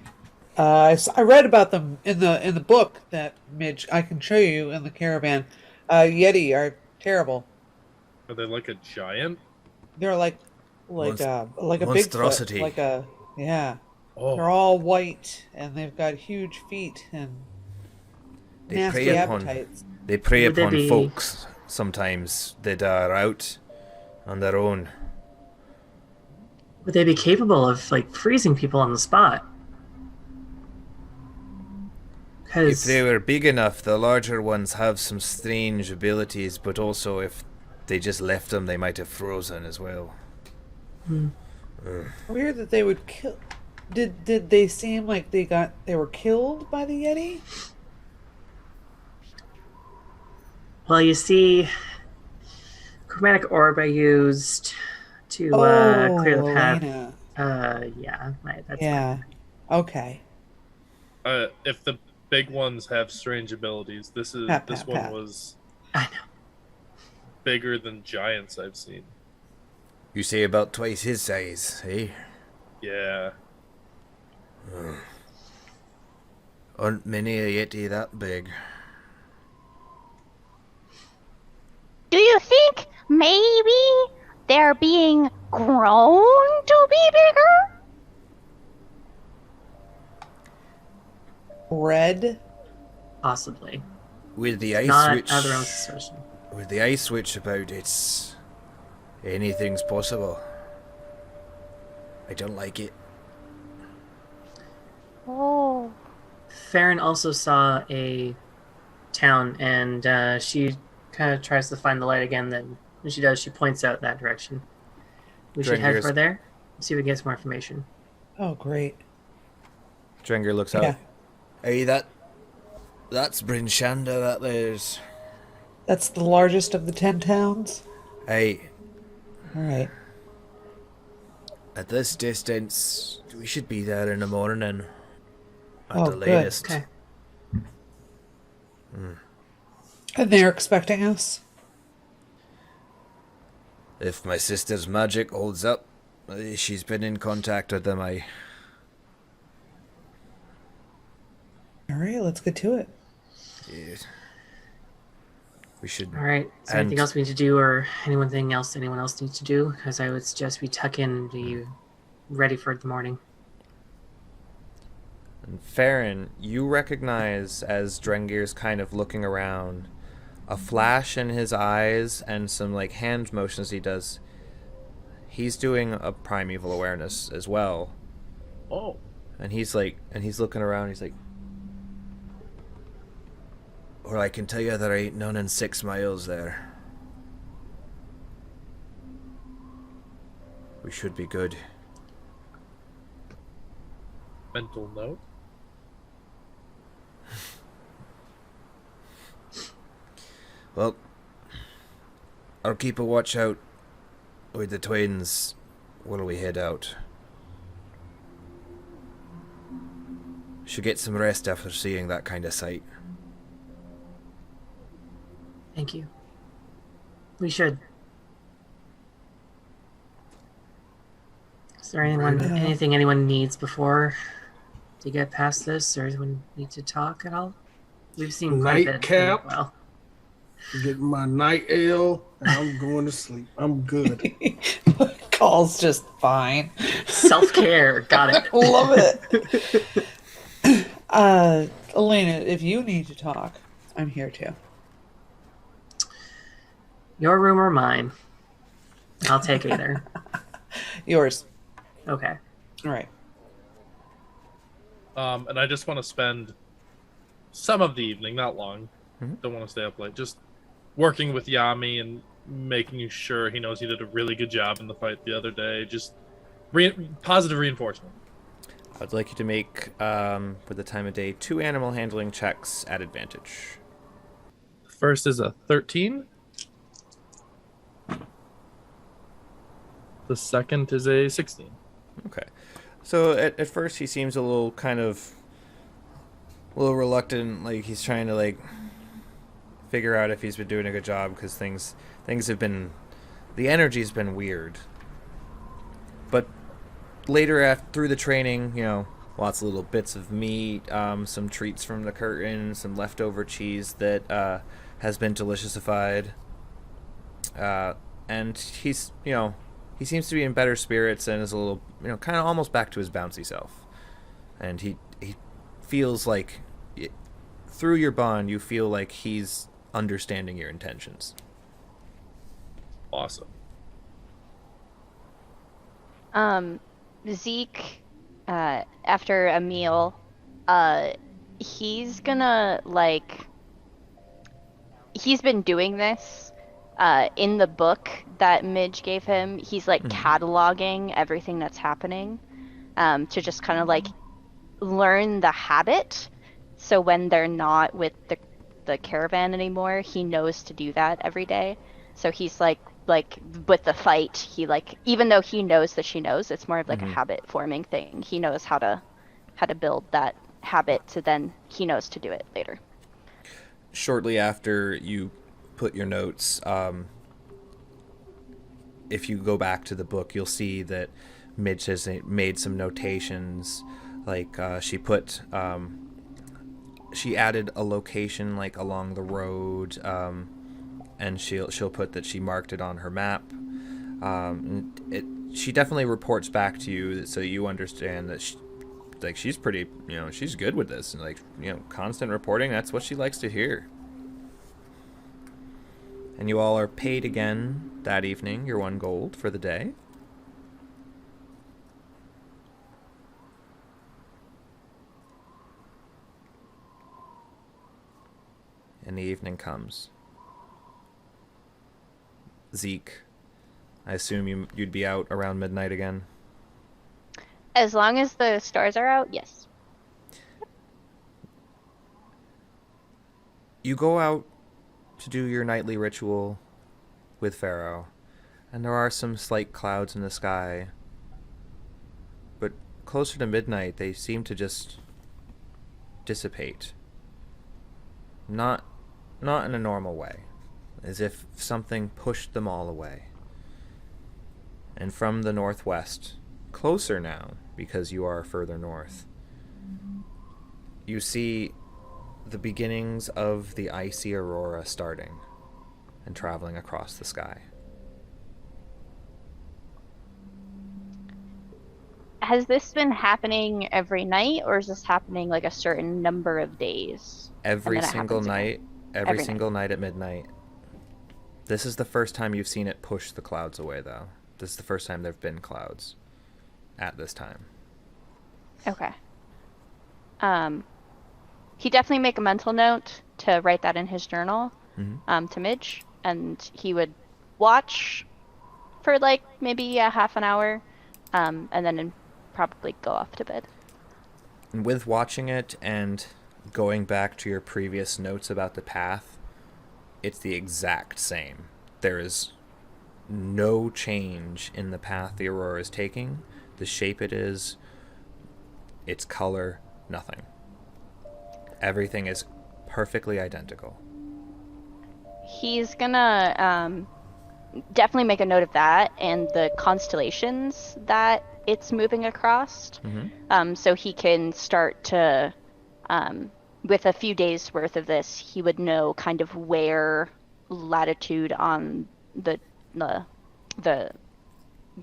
I read about them in the book that Midge I can show you in the caravan. Yeti are terrible. Are they like a giant? They're like a monstrosity. Bigfoot, like a yeah. Oh, They're all white and they've got huge feet and They nasty prey upon appetites. they prey Would they upon be- folks sometimes that are out on their own. Would they be capable of freezing people on the spot? If Because they were big enough, the larger ones have some strange abilities, but also if they just left them, they might have frozen as well. Weird that they would kill. Did they seem like they were killed by the Yeti? well, you see, chromatic orb I used to clear the path. Elena. Yeah, that's Yeah. Okay. if the big ones have strange abilities, this one Pat. was I know. bigger than giants I've seen. You say about twice his size, eh? Yeah. Aren't many a Yeti that big. Do you think maybe they're being grown to be bigger? Red. Possibly. With the ice Not switch, out of their own suspicion. with the ice switch about, it's anything's possible. I don't like it. Oh. Farron also saw a town, and she kind of tries to find the light again. Then when she does, she points out that direction. We should head Drenger's- for there. See if we can get some more information. Oh, great. Drenger looks Yeah. out. Hey, that's Bryn Shanda, that there's. That's the largest of the 10 towns? Hey, All right. at this distance, we should be there in the morning. At Oh, the good. latest. Okay. And they're expecting us? If my sister's magic holds up, she's been in contact with them. All right, let's get to it. We should. All right. Is there anything else we need to do, or anything else anyone else needs to do? Because I would suggest we tuck in and be ready for the morning. And Farron, you recognize as Drengir's kind of looking around, a flash in his eyes and some like hand motions he does. He's doing a primeval awareness as well. Oh. And he's looking around, he's like, Or I can tell you there ain't none in 6 miles there. We should be good. Mental note. Well, I'll keep a watch out with the twins while we head out. Should get some rest after seeing that kind of sight. Thank you. We should. Is there anything anyone needs before to get past this, or anyone need to talk at all? We've seen quite a bit. Nightcap. Well, Get my night ale, and I'm going to sleep. I'm good. Call's just fine. self-care. Got it. Love it. Elena, if you need to talk, I'm here too. Your room or mine? I'll take either. Yours. Okay. All right. And I just want to spend some of the evening, not long. Don't want to stay up late. Just working with Yami and making sure he knows he did a really good job in the fight the other day. Just positive reinforcement. I'd like you to make, for the time of day, 2 animal handling checks at advantage. First is a 13. The second is a 16. Okay. So at first he seems a little reluctant, like he's trying to like figure out if he's been doing a good job because things have been, the energy's been weird. But later through the training, lots of little bits of meat, some treats from the curtain, some leftover cheese that has been deliciousified. And he's, he seems to be in better spirits and is a little, kind of almost back to his bouncy self. And he feels like, through your bond, you feel like he's understanding your intentions. Awesome. Zeke, after a meal, he's gonna, he's been doing this, in the book that Midge gave him. He's, cataloging everything that's happening, to just kind of, learn the habit, so when they're not with the caravan anymore, he knows to do that every day. So he's, with the fight, he even though he knows that she knows, it's more of a habit forming thing. He knows how to build that habit, so then he knows to do it later. Shortly after you put your notes, if you go back to the book, you'll see that Midge has made some notations. She added a location along the road, and she'll put that she marked it on her map. She definitely reports back to you, so you understand that she's pretty, she's good with this, and constant reporting. That's what she likes to hear. And you all are paid again that evening, your 1 gold for the day. and the evening comes. Zeke, I assume you'd be out around midnight again? As long as the stars are out, yes. You go out to do your nightly ritual with Pharaoh, and there are some slight clouds in the sky, but closer to midnight they seem to just dissipate. Not in a normal way, as if something pushed them all away. And from the northwest, closer now because you are further north, you see the beginnings of the icy aurora starting and traveling across the sky. Has this been happening every night, or is this happening like a certain number of days? Every And then it single happens night, again? every Every single night at midnight. This is the first time you've seen it push the clouds away, though. This is the first time there have been clouds at this time. Okay. He definitely make a mental note to write that in his journal, to Midge, and he would watch for like maybe a half an hour, and then probably go off to bed. And with watching it and going back to your previous notes about the path, it's the exact same. There is no change in the path the aurora is taking, the shape it is, its color, nothing. Everything is perfectly identical. He's gonna definitely make a note of that and the constellations that it's moving across, so he can start to, with a few days worth of this, he would know kind of where latitude on the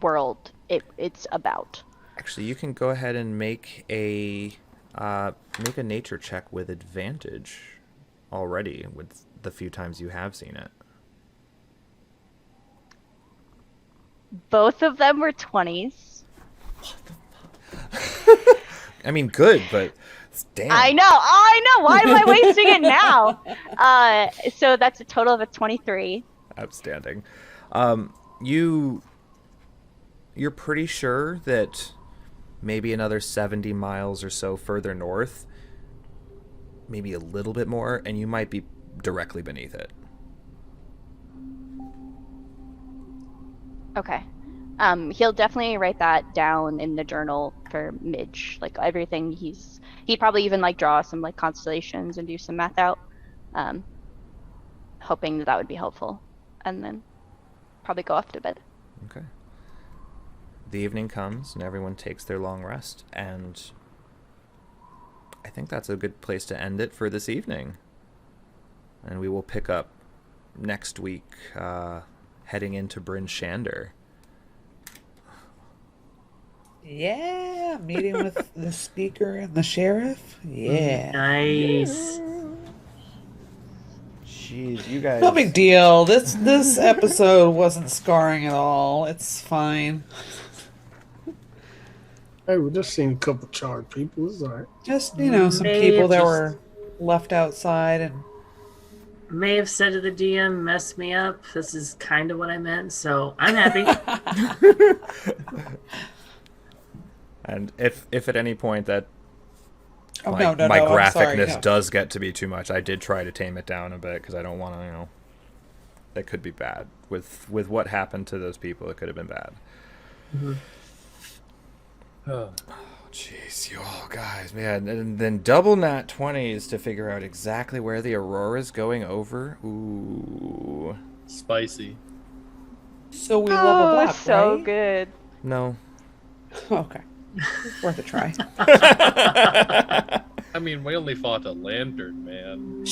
world it's about. Actually, you can go ahead and make a nature check with advantage already with the few times you have seen it. Both of them were 20s. I mean, good, but damn. I know. Why am I wasting it now? So that's a total of a 23. Outstanding. You're pretty sure that maybe another 70 miles or so further north, maybe a little bit more, and you might be directly beneath it. Okay. He'll definitely write that down in the journal for Midge. Like everything he'd probably even like draw some like constellations and do some math out. Hoping that would be helpful. And then probably go off to bed. Okay. The evening comes and everyone takes their long rest, and I think that's a good place to end it for this evening. And we will pick up next week, heading into Bryn Shander. Yeah, meeting with the speaker and the sheriff. Yeah. Nice. Jeez, you guys. No big deal. This episode wasn't scarring at all. It's fine. Hey, we just seen a couple charred people. It's all right. Just, some May people have that just- were left outside and May have said to the DM, mess me up. This is kind of what I meant, so I'm happy. And if at any point that Oh, my no, I'm sorry, graphicness no. does get to be too much, I did try to tame it down a bit because I don't want to, that could be bad. With what happened to those people, it could have been bad. Oh. Jeez, you all guys, man. And then double nat 20s to figure out exactly where the aurora's going over. Ooh. Spicy. so we leveled up, so right? good. No. Okay. Worth a try. I mean, we only fought a lantern man.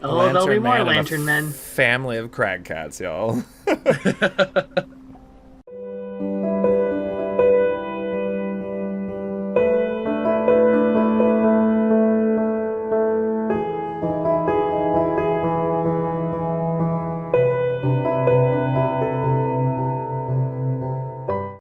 Oh, there'll be more Man and a lantern men. Family of crag cats, y'all.